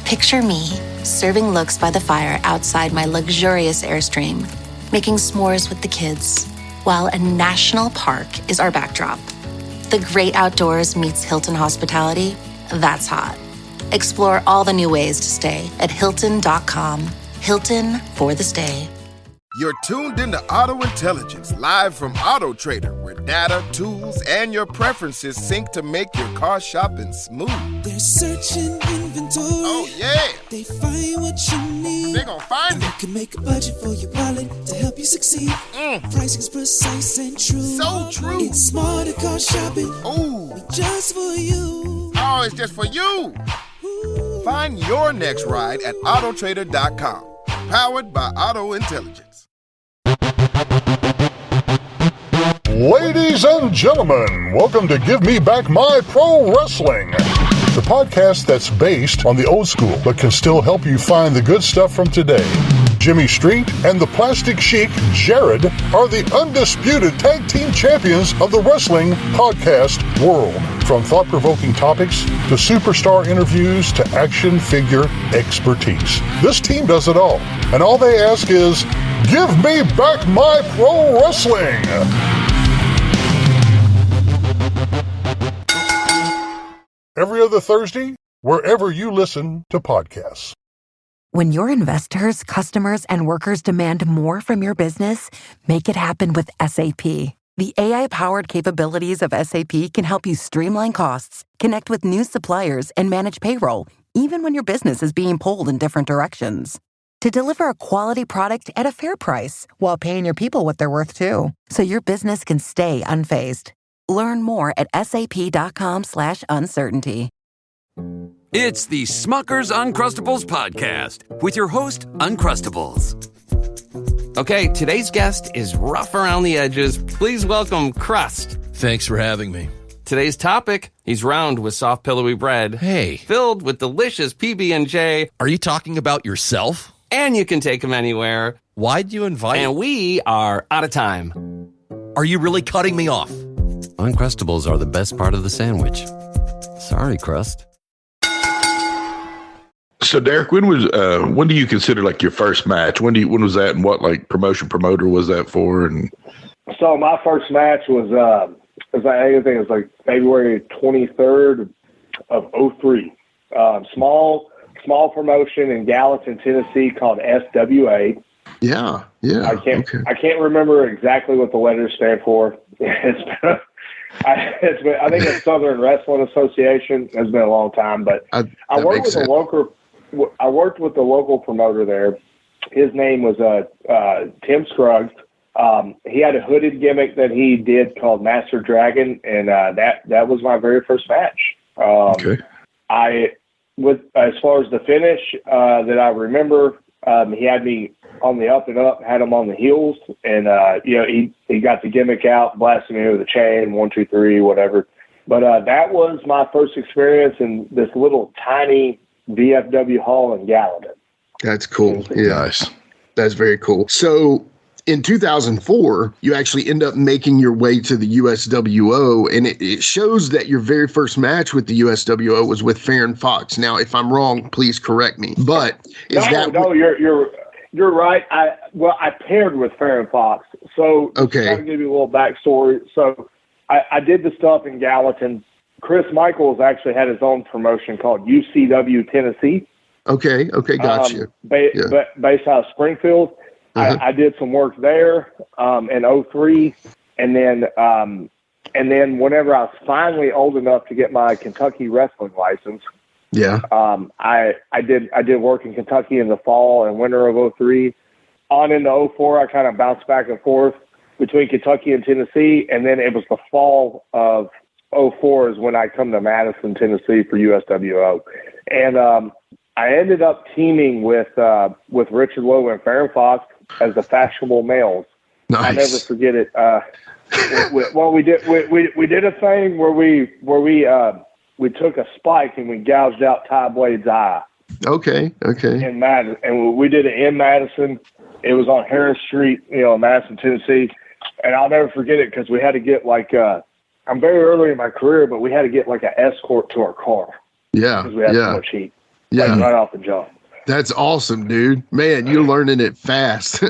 Picture me serving looks by the fire outside my luxurious Airstream, making s'mores with the kids, while a national park is our backdrop. The great outdoors meets Hilton hospitality. That's hot. Explore all the new ways to stay at Hilton.com. Hilton for the stay. You're tuned into Auto Intelligence, live from Auto Trader, where data, tools, and your preferences sync to make your car shopping smooth. They're searching inventory. Oh, yeah. They find what you need. They're gonna find it. They can make a budget for your wallet to help you succeed. Pricing's precise and true. So true. It's smarter car shopping. Ooh. Just for you. Oh, it's just for you. Ooh. Find your next ride at autotrader.com. Powered by Auto Intelligence. Ladies and gentlemen, welcome to Give Me Back My Pro Wrestling, the podcast that's based on the old school but can still help you find the good stuff from today. Jimmy Street and the Plastic Sheik, Jared, are the undisputed tag team champions of the wrestling podcast world. From thought-provoking topics to superstar interviews to action figure expertise. This team does it all, and all they ask is, give me back my pro wrestling! Every other Thursday, wherever you listen to podcasts. When your investors, customers, and workers demand more from your business, make it happen with SAP. The AI-powered capabilities of SAP can help you streamline costs, connect with new suppliers, and manage payroll, even when your business is being pulled in different directions. To deliver a quality product at a fair price, while paying your people what they're worth too, so your business can stay unfazed. Learn more at sap.com/uncertainty. It's the Smucker's Uncrustables podcast with your host, Uncrustables. Okay, today's guest is rough around the edges. Please welcome Crust. Thanks for having me. Today's topic, he's round with soft, pillowy bread. Hey. Filled with delicious PB&J. Are you talking about yourself? And you can take him anywhere. Why'd you invite? And we are out of time. Are you really cutting me off? Uncrustables are the best part of the sandwich. Sorry, Crust. So, Derek, when do you consider like your first match? When was that, and what like promoter was that for? And so my first match was I think it was like February 23rd of 03. Small promotion in Gallatin, Tennessee called SWA. Yeah. I can't remember exactly what the letters stand for. I think it's Southern Wrestling Association. It's been a long time, but I worked with the local promoter there. His name was Tim Scruggs. He had a hooded gimmick that he did called Master Dragon, and that was my very first match. Okay. As far as the finish that I remember, he had me on the up and up, had him on the heels, and he got the gimmick out, blasted me with a chain, 1, 2, 3, whatever. But that was my first experience in this little tiny VFW hall in Gallatin. That's cool. Yeah, nice. That's very cool. So in 2004, you actually end up making your way to the USWO, and it shows that your very first match with the USWO was with Farron Fox. Now, if I'm wrong, please correct me. But you're right. I paired with Farron Fox. So okay, I'll give you a little backstory. So I did the stuff in Gallatin Chris Michaels actually had his own promotion called UCW Tennessee. Okay, gotcha. Based out of Springfield. I did some work there in 03, and then whenever I was finally old enough to get my Kentucky wrestling license, I did work in Kentucky in the fall and winter of 03. On into 04, I kind of bounced back and forth between Kentucky and Tennessee, and then it was the fall of 04 is when I come to Madison, Tennessee for USWO, and I ended up teaming with Richard Lowe and Farron Fox as the fashionable males. Nice. I'll never forget it. We did a thing where we took a spike and we gouged out Ty Blade's eye. Okay. In Madison, and we did it in Madison. It was on Harris Street, Madison, Tennessee. And I'll never forget it because we had to get I'm very early in my career, but we had to get like an escort to our car. Yeah. Because we had so much heat. Yeah. Right off the jump. That's awesome, dude. Man, you're learning it fast.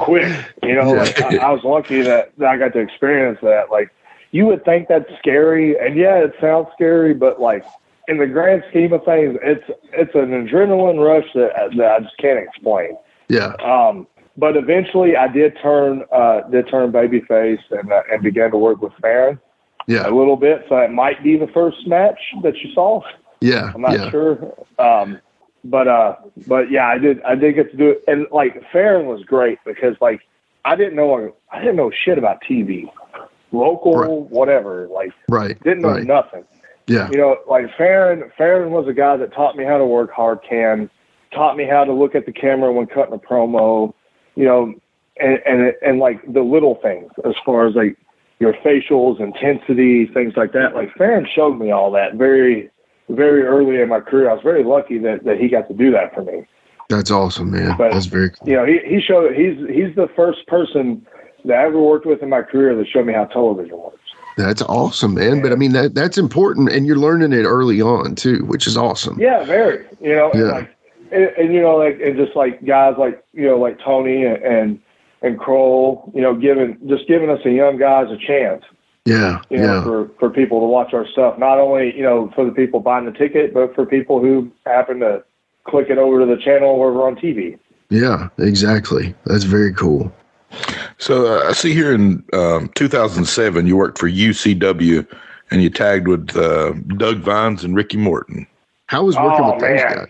Quick. I was lucky that I got to experience that. Like, you would think that's scary, and yeah, it sounds scary, but like in the grand scheme of things, it's an adrenaline rush that I just can't explain. Yeah. But eventually, I did turn babyface and began to work with Farron. Yeah. A little bit. So it might be the first match that you saw. Yeah. I'm not sure. But yeah, I did get to do it. And like Farron was great because like I didn't know shit about TV, local, whatever. Like didn't know nothing. Yeah. Like Farron was a guy that taught me how to work hard cam, taught me how to look at the camera when cutting a promo, and like the little things as far as like your facials, intensity, things like that. Like Farron showed me all that very, very early in my career. I was very lucky that he got to do that for me. That's awesome, man. But, that's very cool. He showed he's the first person that I ever worked with in my career that showed me how television works. That's awesome, man. But I mean that's important, and you're learning it early on too, which is awesome. Yeah, very. And just like guys like like Tony and Kroll, giving us the young guys a chance. Yeah. For people to watch our stuff, not only for the people buying the ticket, but for people who happen to click it over to the channel or we're on TV. Yeah, exactly. That's very cool. So I see here in 2007, you worked for UCW and you tagged with Doug Vines and Ricky Morton. How was working with those guys?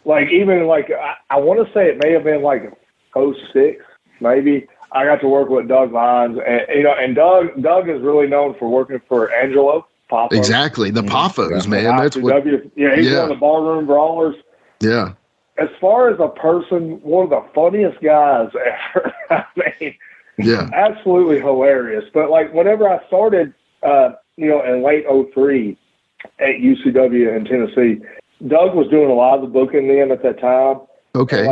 I want to say it may have been like 06, maybe. I got to work with Doug Vines, and Doug is really known for working for Angelo Poffo. Exactly, the Poffos, man. That's what. He's one of the barroom brawlers. Yeah. As far as a person, one of the funniest guys ever. I mean, absolutely hilarious. But like whenever I started, in late 03 at UCW in Tennessee, Doug was doing a lot of the booking then at that time. Okay.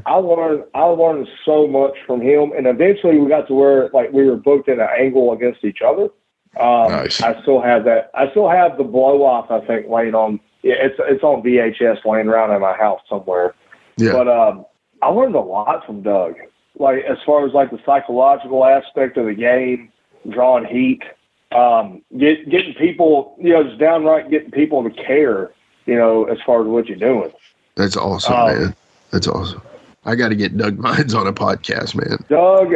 I learned so much from him, and eventually we got to where like we were booked in an angle against each other. Nice. I still have that. I still have the blow off. I think laying on. It's on VHS laying around in my house somewhere. Yeah. But I learned a lot from Doug. Like as far as like the psychological aspect of the game, drawing heat, getting people, just downright getting people to care. As far as what you're doing. That's awesome, man. That's awesome. I got to get Doug Vines on a podcast, man. Doug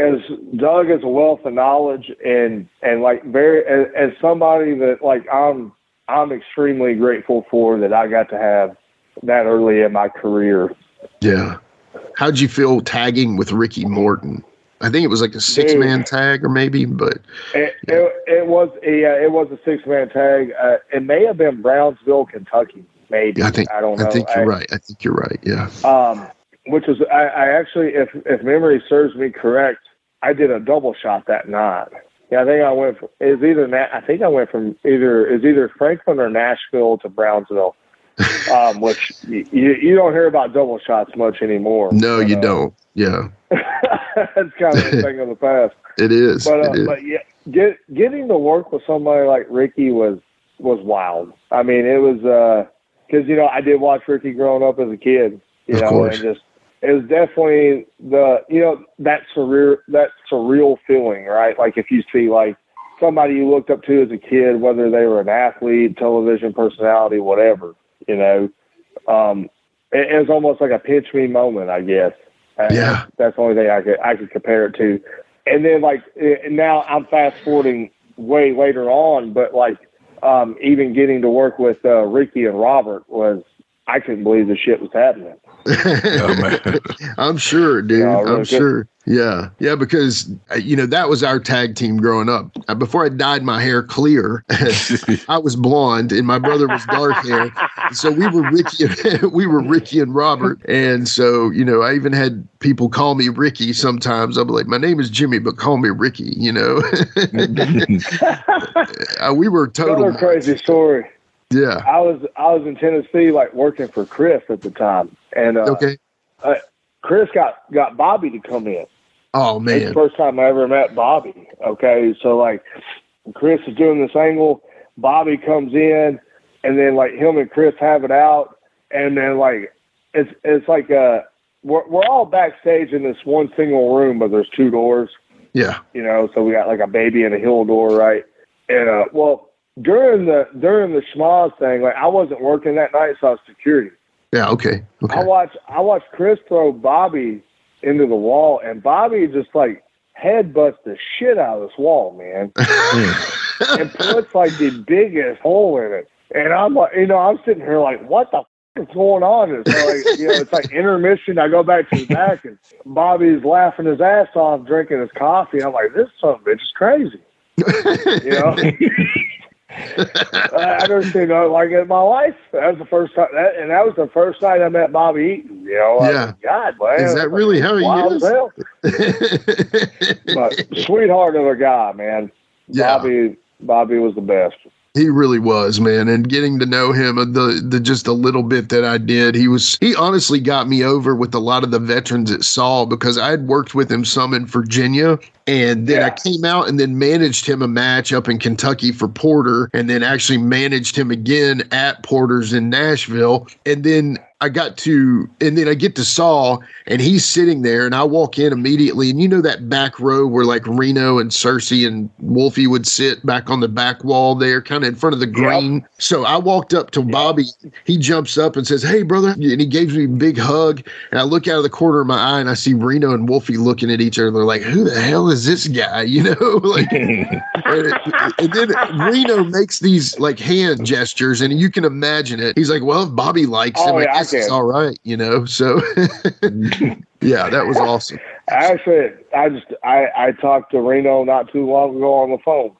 is a wealth of knowledge and like as somebody that like I'm extremely grateful for that I got to have that early in my career. Yeah. How'd you feel tagging with Ricky Morton? I think it was like a 6-man tag or maybe, but it was a 6-man tag. It may have been Brownsville, Kentucky. Maybe. I don't know. I think you're right. Yeah. Which was I actually, if memory serves me correct, I did a double shot that night. Yeah, I think I went from either Franklin or Nashville to Brownsville. Which you don't hear about double shots much anymore. No, you don't. Yeah. That's kind of a thing of the past. It is. But yeah, getting to work with somebody like Ricky was wild. I mean, it was because I did watch Ricky growing up as a kid, and just it was definitely that surreal feeling, right? Like if you see like somebody you looked up to as a kid, whether they were an athlete, television personality, whatever, you know. It was almost like a pinch me moment, I guess. Yeah. That's the only thing I could compare it to. And then, like, now I'm fast forwarding way later on, but like, even getting to work with Ricky and Robert was, I couldn't believe the shit was happening. I'm sure, dude. Yeah, really I'm sure. Yeah. Yeah. Because, you know, that was our tag team growing up. Before I dyed my hair clear, I was blonde and my brother was dark hair. So we were Ricky and Robert. And so, you know, I even had people call me Ricky sometimes. I'll be like, my name is Jimmy, but call me Ricky, you know. We were total. Another crazy story. Yeah. I was in Tennessee, like, working for Chris at the time. And Chris got Bobby to come in. Oh, man. It's the first time I ever met Bobby. Okay. So, like, Chris is doing this angle, Bobby comes in, and then, like, him and Chris have it out. And then, like, it's like we're all backstage in this one single room, but there's two doors. Yeah. You know, so we got like a baby and a hill door, right? And during the schmoz thing, like, I wasn't working that night, so I was security. Yeah, okay. I watched Chris throw Bobby into the wall, and Bobby just like headbutts the shit out of this wall, man, and puts like the biggest hole in it. And I'm like, you know, I'm sitting here like, what the f- is going on? And so, like, you know, it's like intermission. I go back to the back, and Bobby's laughing his ass off, drinking his coffee. I'm like, this son of a bitch is crazy, you know. I've never seen nothing like it in my life. That was the first time, and that was the first night I met Bobby Eaton. You know, yeah. God, man, is that really how he is? But sweetheart of a guy, man. Yeah. Bobby was the best. He really was, man. And getting to know him, the just a little bit that I did, he honestly got me over with a lot of the veterans at Saul, because I had worked with him some in Virginia. And then I came out and then managed him a match up in Kentucky for Porter, and then actually managed him again at Porter's in Nashville. And then I get to Saul, and he's sitting there, and I walk in immediately. And you know that back row where like Reno and Cersei and Wolfie would sit back on the back wall there, kind of in front of the green. Yep. So I walked up to Bobby. He jumps up and says, "Hey, brother." And he gives me a big hug. And I look out of the corner of my eye, and I see Reno and Wolfie looking at each other. They're like, who the hell is this guy? You know, like, and then Reno makes these like hand gestures, and you can imagine it. He's like, well, if Bobby likes him, I guess it's all right, you know? So yeah, that was awesome. Actually, I talked to Reno not too long ago on the phone.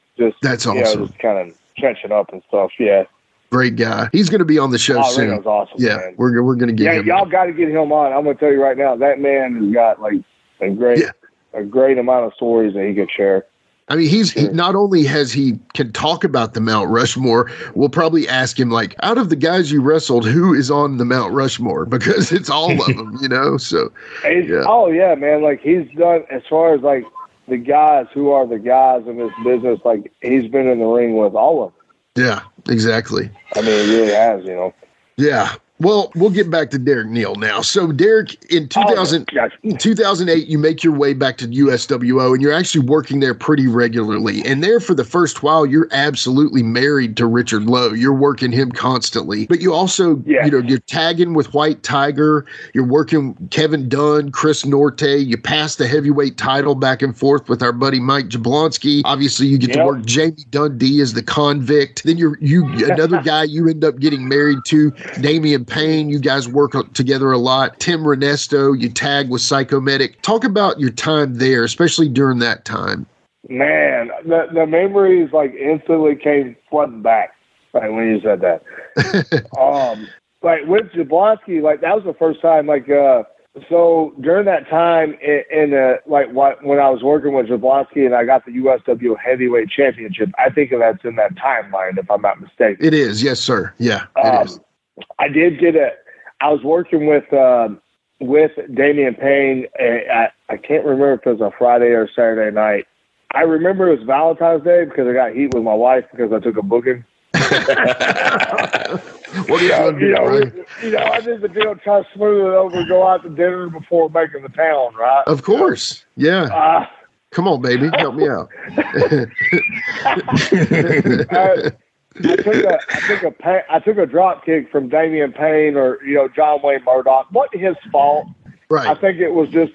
That's awesome. Just kind of catching up and stuff. Yeah. Great guy. He's going to be on the show soon. Reno's awesome. Yeah, man. we're going to get him. Y'all got to get him on. I'm going to tell you right now, that man has got like a great amount of stories that he could share. I mean, he not only can talk about the Mount Rushmore, we'll probably ask him, like, out of the guys you wrestled, who is on the Mount Rushmore? Because it's all of them, you know? So, Oh, yeah, man. Like, he's done, as far as, like, the guys who are the guys in this business, like, he's been in the ring with all of them. Yeah, exactly. I mean, he really has, you know? Yeah. Well, we'll get back to Derek Neal now. So, Derek, in 2008, you make your way back to USWO, and you're actually working there pretty regularly. And there, for the first while, you're absolutely married to Richard Lowe. You're working him constantly. But you also, you know, you're tagging with White Tiger. You're working Kevin Dunn, Chris Norte. You pass the heavyweight title back and forth with our buddy Mike Jablonski. Obviously, you get to work Jamie Dundee as the convict. Then another guy you end up getting married to, Damian Payne. You guys work together a lot. Tim Renesto, you tag with Psychomedic. Talk about your time there, especially during that time. Man, the memories like instantly came flooding back when you said that. Like with Jablonski, like that was the first time. Like so during that time, when I was working with Jablonski and I got the USW Heavyweight Championship, I think that's in that timeline, if I'm not mistaken. It is, yes, sir. Yeah, it is. I did get I was working with Damian Payne. I can't remember if it was a Friday or Saturday night. I remember it was Valentine's Day because I got heat with my wife because I took a booking. What are you doing, right? I did the deal, try to smooth it over, go out to dinner before making the town, right? Of course, yeah. Come on, baby. Help me out. I took a drop kick from Damian Payne or John Wayne Murdoch. Wasn't his fault. Right. I think it was just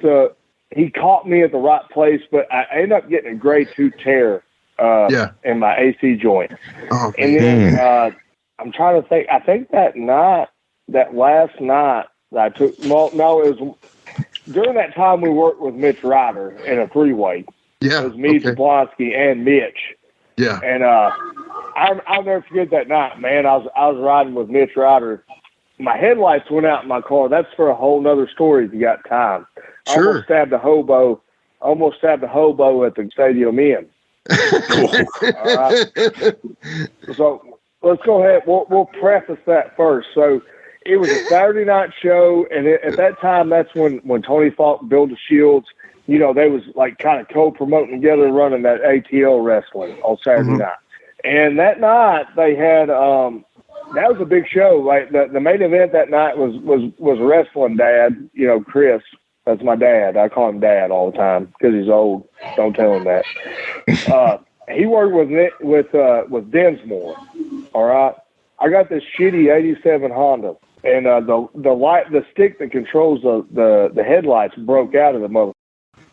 he caught me at the right place, but I ended up getting a grade 2 tear in my AC joint. Oh, and then I'm trying to think. I think that last night that I took. Well, no, it was during that time we worked with Mitch Ryder in a 3-way. Yeah, it was me, Jablonski, and Mitch. Yeah, and I'll never forget that night, man. I was riding with Mitch Ryder. My headlights went out in my car. That's for a whole nother story if you got time. Sure. I almost stabbed a hobo at the Stadium Inn. All right. So let's go ahead. We'll preface that first. So it was a Saturday night show, and at that time, that's when Tony Falk, Bill DeShields, they was like kind of co-promoting together, running that ATL wrestling on Saturday night. And that night they had that was a big show. Like the main event that night was Wrestling Dad. Chris. That's my dad. I call him Dad all the time because he's old. Don't tell him that. He worked with Densmore. All right. I got this shitty '87 Honda, and the stick that controls the headlights broke out of the motor.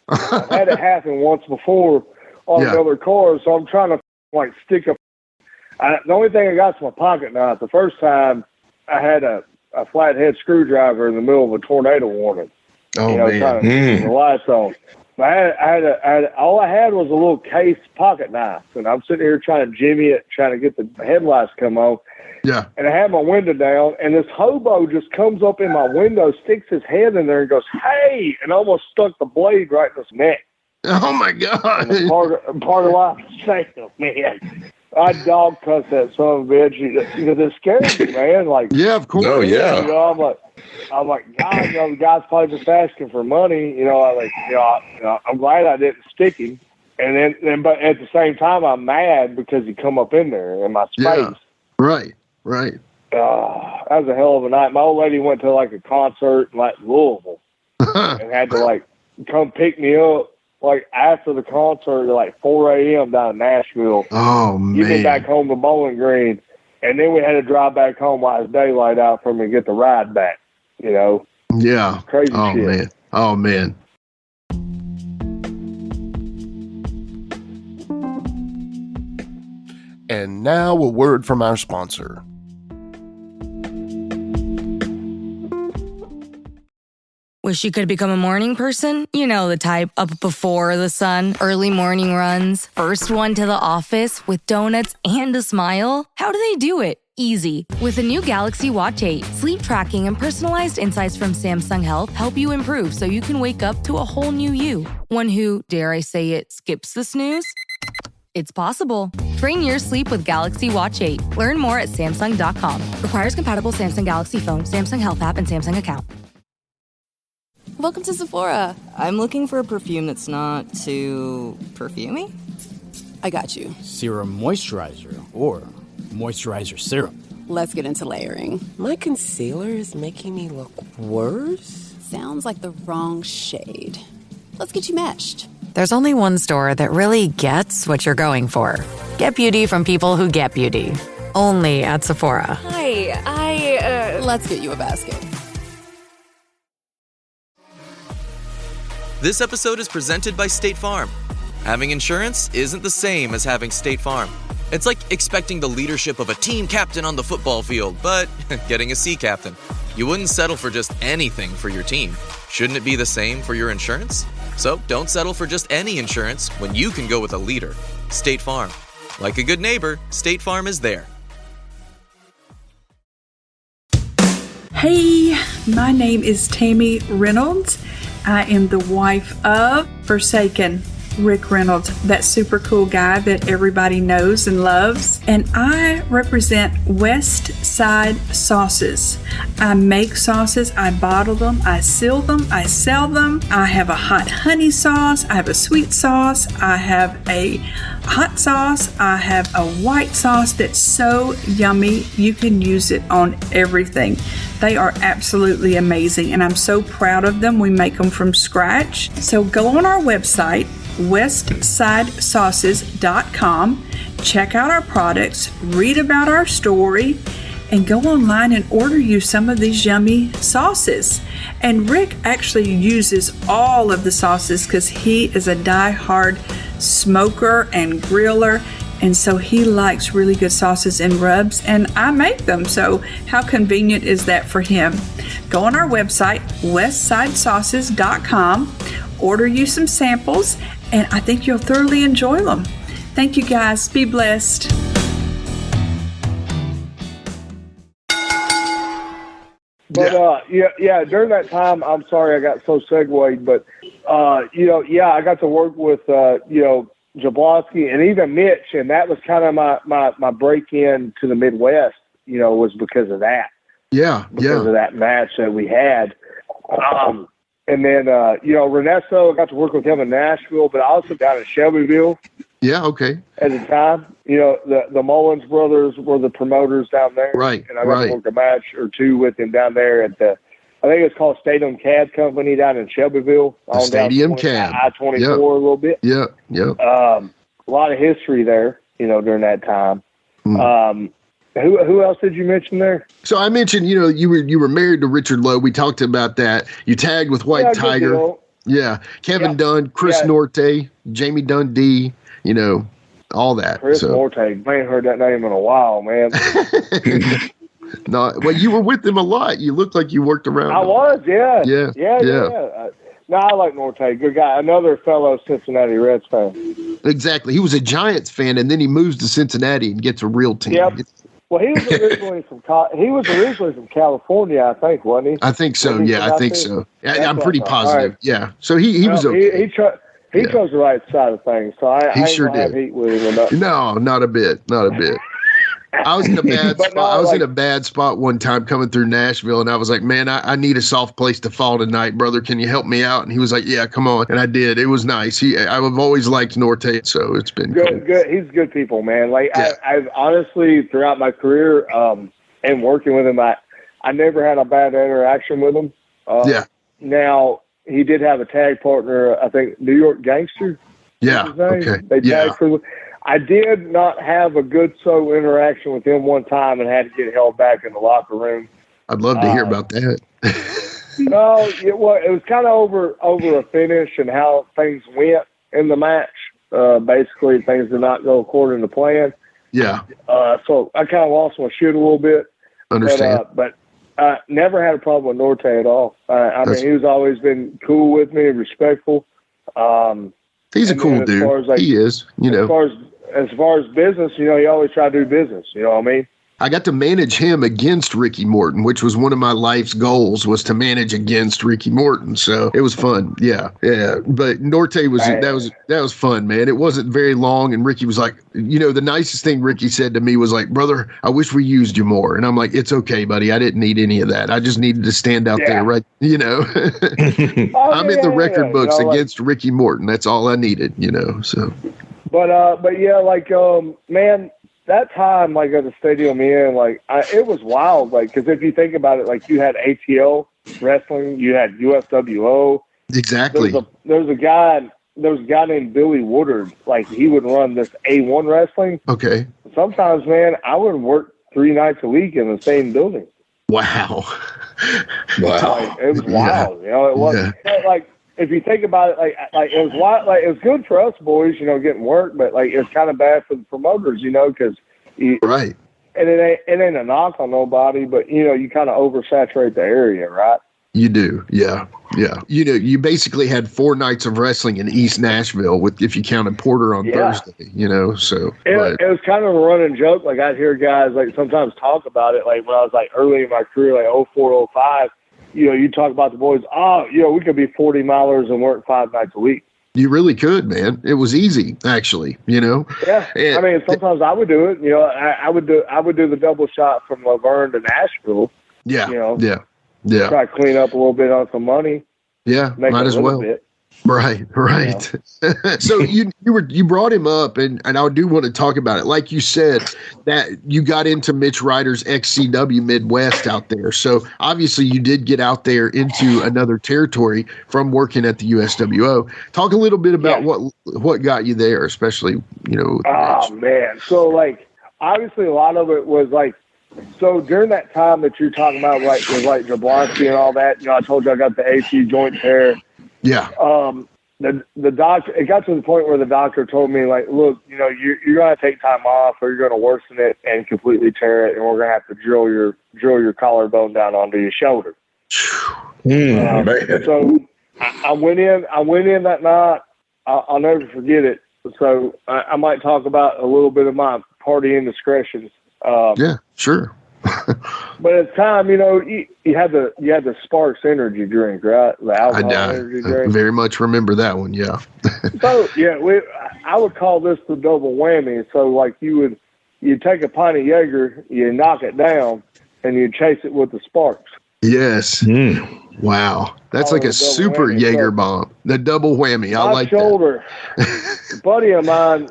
I've had it happen once before on another car, so I'm trying to stick a. The only thing I got is my pocket knife. The first time I had a flathead screwdriver in the middle of a tornado warning. Oh, man. Trying to keep the lights on. All I had was a little case pocket knife, and I'm sitting here trying to jimmy it, trying to get the headlights to come on. Yeah. And I had my window down, and this hobo just comes up in my window, sticks his head in there, and goes, "Hey!" and almost stuck the blade right in his neck. Oh my God! And part of why I'm saying, man, I dog cussed that son of a bitch because it scared me, man. Like, yeah, of course. Oh yeah. I'm like, God, the guy's probably just asking for money. I'm glad I didn't stick him. And then, but at the same time, I'm mad because he come up in there in my space. Yeah. Right. That was a hell of a night. My old lady went to a concert in Louisville and had to come pick me up after the concert at 4 a.m. down in Nashville. Oh man! Get me back home to Bowling Green, and then we had to drive back home while it's daylight out for me to get the ride back. Yeah. Crazy shit. Man. Oh man. And now a word from our sponsor. Wish you could become a morning person? You know the type, up before the sun, early morning runs, first one to the office with donuts and a smile. How do they do it? Easy. With the new Galaxy Watch 8, sleep tracking and personalized insights from Samsung Health help you improve so you can wake up to a whole new you. One who, dare I say it, skips the snooze? It's possible. Train your sleep with Galaxy Watch 8. Learn more at Samsung.com. Requires compatible Samsung Galaxy phone, Samsung Health app, and Samsung account. Welcome to Sephora. I'm looking for a perfume that's not too perfumey. I got you. Serum moisturizer or moisturizer serum. Let's get into layering. My concealer is making me look worse. Sounds like the wrong shade. Let's get you matched. There's only one store that really gets what you're going for. Get beauty from people who get beauty. Only at Sephora. Hi, Let's get you a basket. This episode is presented by State Farm. Having insurance isn't the same as having State Farm. It's like expecting the leadership of a team captain on the football field, but getting a sea captain. You wouldn't settle for just anything for your team. Shouldn't it be the same for your insurance? So don't settle for just any insurance when you can go with a leader. State Farm. Like a good neighbor, State Farm is there. Hey, my name is Tammy Reynolds. I am the wife of Forsaken Rick Reynolds, that super cool guy that everybody knows and loves. And I represent West Side Sauces. I make sauces, I bottle them, I seal them, I sell them. I have a hot honey sauce, I have a sweet sauce, I have a hot sauce, I have a white sauce that's so yummy, you can use it on everything. They are absolutely amazing, and I'm so proud of them. We make them from scratch. So go on our website, westsidesauces.com. Check out our products, read about our story, and go online and order you some of these yummy sauces. And Rick actually uses all of the sauces because he is a die-hard smoker and griller, and so he likes really good sauces and rubs, and I make them, so how convenient is that for him? Go on our website, westsidesauces.com, order you some samples, and I think you'll thoroughly enjoy them. Thank you guys. Be blessed. But during that time, I'm sorry I got so segued, but I got to work with Jablonski and even Mitch, and that was kind of my break in to the Midwest. Was because of that. Because of that match that we had. And then Renesto, I got to work with him in Nashville, but I also down in Shelbyville. Yeah, okay. At the time, the Mullins brothers were the promoters down there. Right, and I got to work a match or two with him down there at I think it's called Stadium Cab Company down in Shelbyville. The Stadium Cab. I-24 a little bit. Yeah. A lot of history there, during that time. Who else did you mention there? So I mentioned, you were married to Richard Lowe. We talked about that. You tagged with White Tiger. Yeah. Kevin Dunn, Chris Norte, Jamie Dundee, all that. Chris Norte, man, heard that name in a while, man. No, well, you were with him a lot. You looked like you worked around. I was, yeah. Yeah. No, I like Norte. Good guy. Another fellow Cincinnati Reds fan. Exactly. He was a Giants fan, and then he moves to Cincinnati and gets a real team. Yep. Well, he was originally from California, I think, wasn't he? I think so. Yeah, I think so. I'm pretty positive. Right. Yeah. So he was okay. He chose the right side of things. So I sure did. Have heat with him enough. No, not a bit. I was in a bad spot. I was in a bad spot one time coming through Nashville, and I was like, man, I need a soft place to fall tonight, brother. Can you help me out? And he was like, yeah, come on. And I did. It was nice. I've always liked Norte, so it's been good. Cool. Good. He's good people, man. I've honestly, throughout my career and working with him, I never had a bad interaction with him. Now, he did have a tag partner, I think, New York Gangster. Yeah. Okay. They tagged for. I did not have a good interaction with him one time and had to get held back in the locker room. I'd love to hear about that. No, it was kind of over a finish and how things went in the match. Basically, things did not go according to plan. Yeah. So I kind of lost my shit a little bit. Understand. But never had a problem with Norte at all. I mean, he's always been cool with me and respectful. He's a cool dude. He is, As far as business, he always try to do business. You know what I mean? I got to manage him against Ricky Morton, which was one of my life's goals, was to manage against Ricky Morton. So it was fun. Yeah. But Norte that was fun, man. It wasn't very long. And Ricky was like, the nicest thing Ricky said to me was like, brother, I wish we used you more. And I'm like, it's okay, buddy. I didn't need any of that. I just needed to stand out there, right? I'm in the record books against Ricky Morton. That's all I needed, so. But man, that time, at the Stadium Inn, it was wild, because if you think about it, you had ATL wrestling, you had USWO. Exactly. There was a guy named Billy Woodard, he would run this A1 wrestling. Okay. Sometimes, man, I would work 3 nights a week in the same building. Wow. It was wild, it wasn't, if you think about it, it was wild, it was good for us boys, getting work, but it was kind of bad for the promoters, because right. And it ain't a knock on nobody, but you kind of oversaturate the area, right? You do, yeah. You basically had 4 nights of wrestling in East Nashville, if you counted Porter on Thursday, So it was kind of a running joke. I'd hear guys sometimes talk about it, when I was early in my career, 04, 05. You talk about the boys, we could be 40 milers and work 5 nights a week. You really could, man. It was easy, actually, Yeah. I mean, sometimes I would do it. I would do the double shot from Laverne to Nashville. Yeah. Try to clean up a little bit on some money. Yeah, might as well. Right. So you brought him up, and I do want to talk about it. Like you said, that you got into Mitch Ryder's XCW Midwest out there. So obviously you did get out there into another territory from working at the USWO. Talk a little bit about what got you there, especially, Oh man. So like, obviously a lot of it was like, so during that time that you're talking about, like with like Jablonski and all that, I told you I got the AC joint tear. Yeah. The doctor, it got to the point where the doctor told me, like, look, you're going to take time off, or you're going to worsen it and completely tear it, and we're going to have to drill your collarbone down onto your shoulder. So I went in that night. I'll never forget it. So I might talk about a little bit of my party indiscretions. Yeah, sure. But at the time, you had the Sparks energy drink, right? The alcohol energy drink. I very much remember that one. Yeah. So yeah, I would call this the double whammy. So like you'd take a pint of Jaeger, you knock it down, and you chase it with the Sparks. Yes. Wow, that's like a super Jaeger bomb. The double whammy. I like shoulder. A buddy of mine,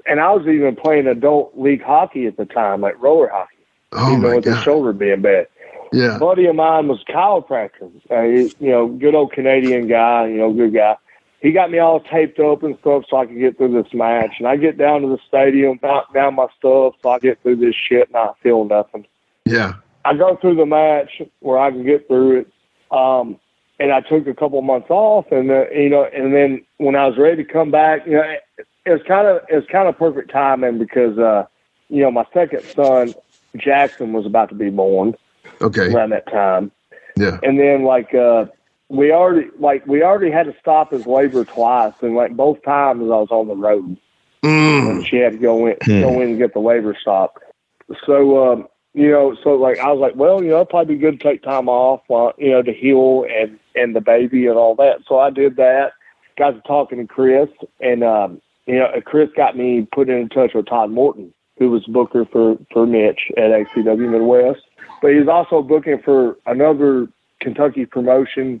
and I was even playing adult league hockey at the time, like roller hockey. Oh my with God. his shoulder being bad. Yeah. A buddy of mine was a chiropractor. Good old Canadian guy, good guy. He got me all taped up and stuff so I could get through this match. And I get down to the stadium, knock down my stuff so I get through this shit, not feel nothing. Yeah. I go through the match where I can get through it. And I took a couple months off, and and then when I was ready to come back, it was kind of perfect timing because my second son Jackson was about to be born. Okay. Around that time. Yeah. And then we already had to stop his labor twice, and like both times I was on the road. And she had to go in and get the labor stopped. So I was like, well, it'd probably be good to take time off, to heal and the baby and all that. So I did that. Got to talking to Chris, and Chris got me put in touch with Todd Morton, who was booker for Mitch at XCW Midwest. But he was also booking for another Kentucky promotion.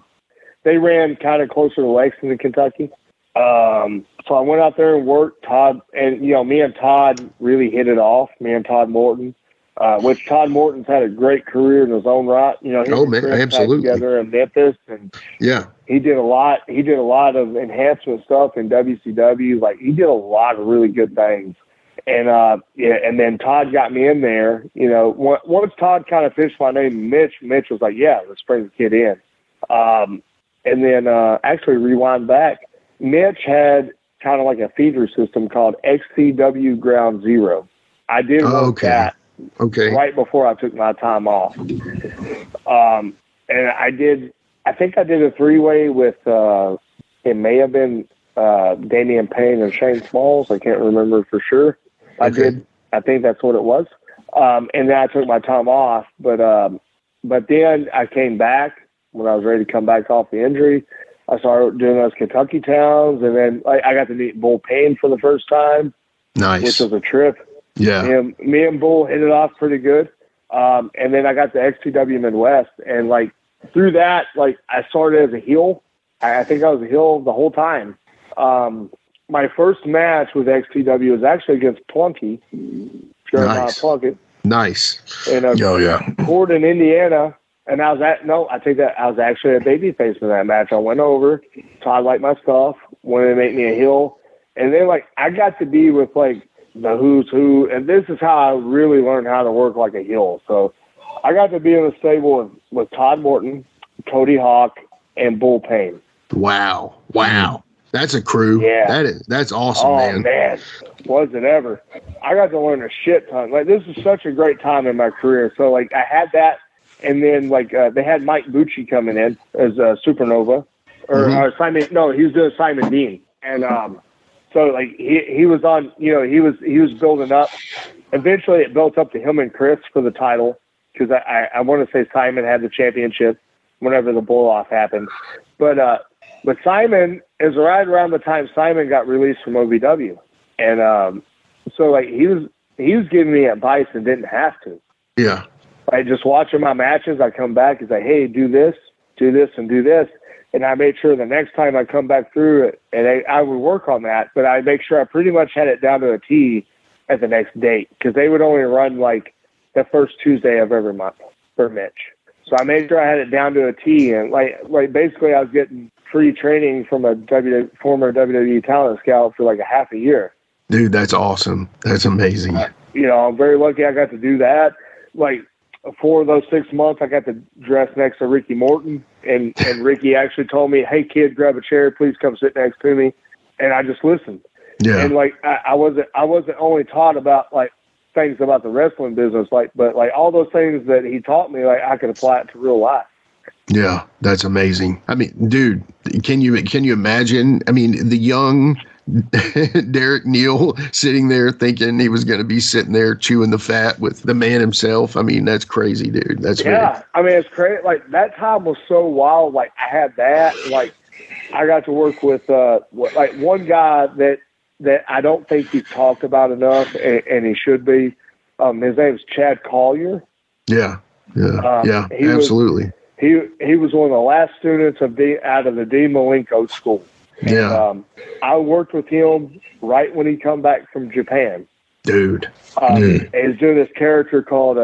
They ran kind of closer to Lexington, Kentucky. So I went out there and worked Todd, and me and Todd really hit it off. Me and Todd Morton. Which Todd Morton's had a great career in his own right. Absolutely. Together in Memphis, and he did a lot. He did a lot of enhancement stuff in WCW. Like he did a lot of really good things. And and then Todd got me in there. Once Todd kind of fished my name, Mitch was like, "Yeah, let's bring the kid in." And then actually rewind back, Mitch had kind of like a feeder system called XCW Ground Zero. I did work that. Okay. Right before I took my time off. And I think I did a 3-way with, it may have been Damian Payne and Shane Smalls. I can't remember for sure. Okay. I think that's what it was. And then I took my time off, but then I came back when I was ready to come back off the injury. I started doing those Kentucky towns, and then I got to meet Bull Payne for the first time. Nice. Which was a trip. Yeah. Me and Bull hit it off pretty good. And then I got the XCW Midwest, and through that, I started as a heel. I think I was a heel the whole time. My first match with XCW was actually against Plunky. Jeremiah Plunkett. Nice. In a court in Indiana. And I was actually a babyface for that match. I went over, Todd liked my stuff, wanted to make me a heel. And then I got to be with the who's who, and this is how I really learned how to work like a heel. So I got to be in the stable with Todd Morton, Cody Hawk, and Bull Payne. Wow. That's a crew. Yeah. That's awesome, man. Oh, man. Was it ever. I got to learn a shit ton. This is such a great time in my career. So, I had that, and then, they had Mike Bucci coming in as Supernova. Or Simon, no, he was doing Simon Dean. And, so he was on, he was building up. Eventually it built up to him and Chris for the title, because I want to say Simon had the championship whenever the blow off happened. But Simon is right around the time Simon got released from OVW. And so he was giving me advice and didn't have to. Yeah. Just watching my matches, I come back and say, hey, do this, and do this. And I made sure the next time I come back through it, and I would work on that, but I make sure I pretty much had it down to a T at the next date, because they would only run like the first Tuesday of every month for Mitch. So I made sure I had it down to a T, and like basically I was getting free training from a former WWE talent scout for like a half a year. Dude, that's awesome. That's amazing. I'm very lucky I got to do that. Like 4 of those 6 months, I got to dress next to Ricky Morton, and Ricky actually told me, "Hey kid, grab a chair, please come sit next to me," and I just listened. Yeah. And like I wasn't only taught about like things about the wrestling business, but all those things that he taught me, like I could apply it to real life. Yeah, that's amazing. I mean, dude, can you imagine? I mean, the young Derek Neal sitting there thinking he was going to be sitting there chewing the fat with the man himself. I mean, that's crazy, dude. That's I mean, it's crazy. Like that time was so wild. Like I had that. Like I got to work with like one guy that I don't think he's talked about enough, and he should be. His name's Chad Collier. Yeah, absolutely. He was one of the last students out of the D. Malenko school. Yeah. And, I worked with him right when he come back from Japan. Dude. He's doing this character called,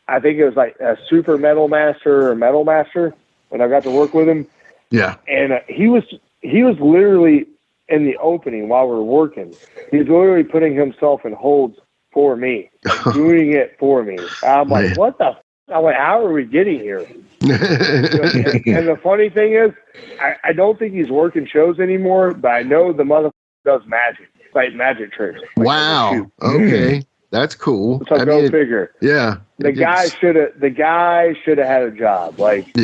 I think it was like a Super Metal Master or Metal Master when I got to work with him. Yeah. And he was literally in the opening while we were working. He's literally putting himself in holds for me, like doing it for me. I'm like, what the? I'm like, how are we getting here? And the funny thing is, I don't think he's working shows anymore, but I know the motherfucker does magic, like magic tricks. Like wow. Okay. That's cool. So go figure. Yeah. The guy should have had a job. Like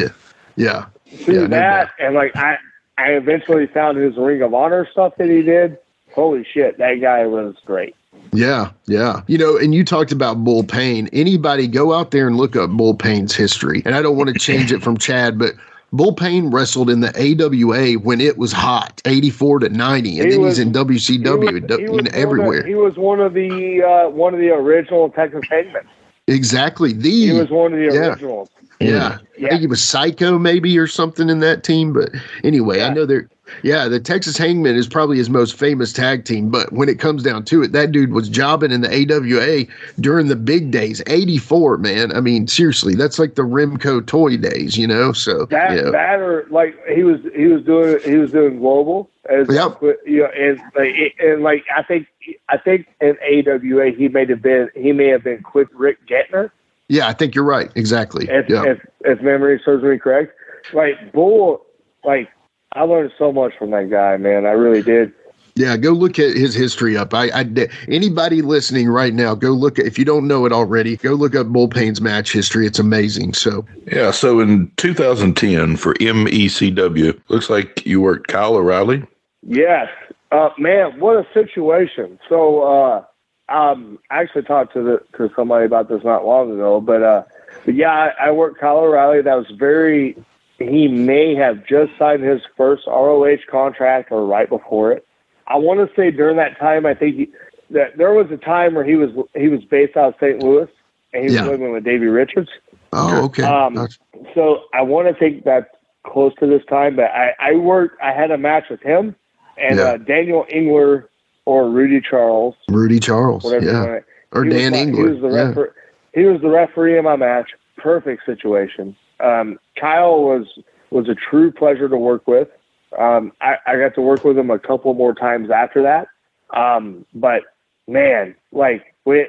yeah. Through that, and like I eventually found his Ring of Honor stuff that he did. Holy shit, that guy was great. Yeah. And you talked about Bull Payne. Anybody go out there and look up Bull Payne's history. And I don't want to change it from Chad, but Bull Payne wrestled in the AWA when it was hot, 84 to 90, and he's in WCW everywhere. He was one of the original Texas Hangmen. Exactly. He was one of the originals. Yeah. I think he was Psycho maybe or something in that team. But anyway, I know the Texas Hangman is probably his most famous tag team. But when it comes down to it, that dude was jobbing in the AWA during the big days. 84, man. I mean, seriously, that's like the Remco toy days, So that or like he was doing global as and like I think in AWA he may have been Quick Rick Gettner. Yeah, I think you're right. Exactly. If memory serves me correct. Like Bull, like I learned so much from that guy, man. I really did. Yeah, go look at his history up. Anybody listening right now, go look at, if you don't know it already, go look up Bull Payne's match history. It's amazing. So in 2010 for MECW, looks like you worked Kyle O'Reilly. Yes. Man, what a situation. So I actually talked to somebody about this not long ago, but yeah, I worked Kyle O'Reilly. That was he may have just signed his first ROH contract or right before it. I want to say during that time, I think that there was a time where he was based out of St. Louis and he was living with Davey Richards. Oh, okay. So I want to think that's close to this time, but I had a match with him and Daniel Engler or Rudy Charles. Yeah. Or Dan Engler. He was the referee in my match. Perfect situation. Kyle was a true pleasure to work with. I got to work with him a couple more times after that. But man, like we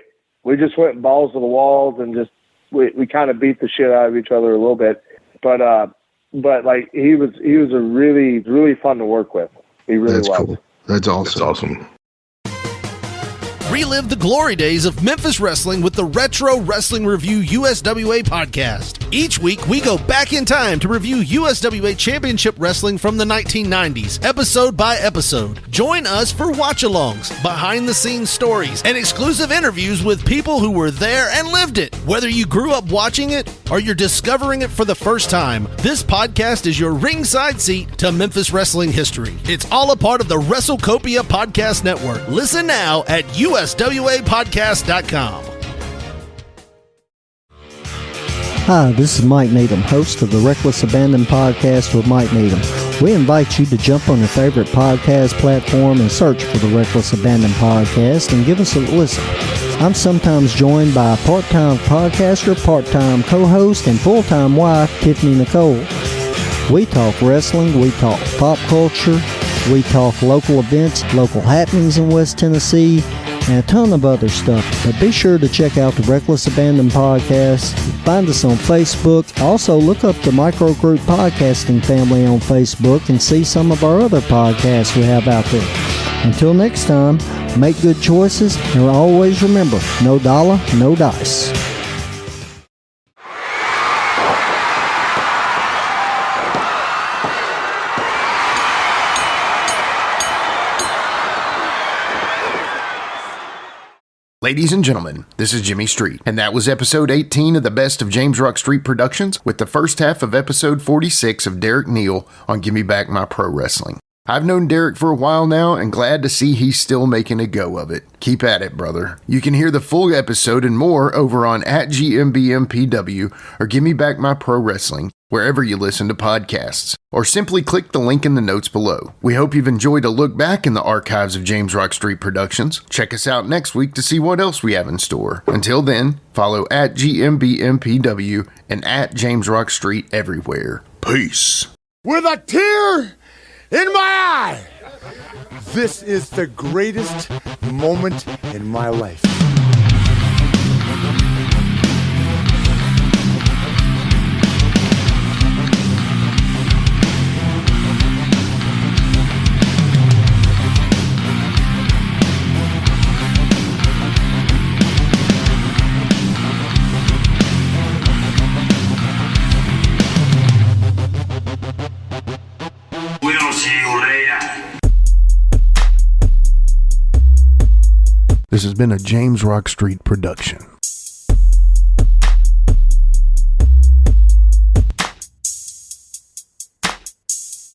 just went balls to the walls and just we kind of beat the shit out of each other a little bit. But like he was a really, really fun to work with. He really was. Cool. That's awesome. That's awesome. Relive the glory days of Memphis wrestling with the Retro Wrestling Review USWA podcast. Each week, we go back in time to review USWA Championship Wrestling from the 1990s, episode by episode. Join us for watch-alongs, behind-the-scenes stories, and exclusive interviews with people who were there and lived it. Whether you grew up watching it or you're discovering it for the first time, this podcast is your ringside seat to Memphis wrestling history. It's all a part of the WrestleCopia Podcast Network. Listen now at USWApodcast.com. Hi, this is Mike Needham, host of the Reckless Abandon podcast with Mike Needham. We invite you to jump on your favorite podcast platform and search for the Reckless Abandon Podcast and give us a listen. I'm sometimes joined by a part-time podcaster, part-time co-host, and full-time wife, Tiffany Nicole. We talk wrestling, we talk pop culture, we talk local events, local happenings in West Tennessee, and a ton of other stuff. But be sure to check out the Reckless Abandon Podcast. Find us on Facebook. Also, look up the Microgroup Podcasting family on Facebook and see some of our other podcasts we have out there. Until next time, make good choices, and always remember, no dollar, no dice. Ladies and gentlemen, this is Jimmy Street, and that was episode 18 of the Best of James Rock Street Productions with the first half of episode 46 of Derek Neal on Give Me Back My Pro Wrestling. I've known Derek for a while now and glad to see he's still making a go of it. Keep at it, brother. You can hear the full episode and more over on @GMBMPW or Give Me Back My Pro Wrestling, wherever you listen to podcasts, or simply click the link in the notes below. We hope you've enjoyed a look back in the archives of James Rock Street Productions. Check us out next week to see what else we have in store. Until then, follow @GMBMPW and @JamesRockStreet everywhere. Peace. With a tear in my eye, this is the greatest moment in my life. We'll see you later. This has been a James Rock Street production.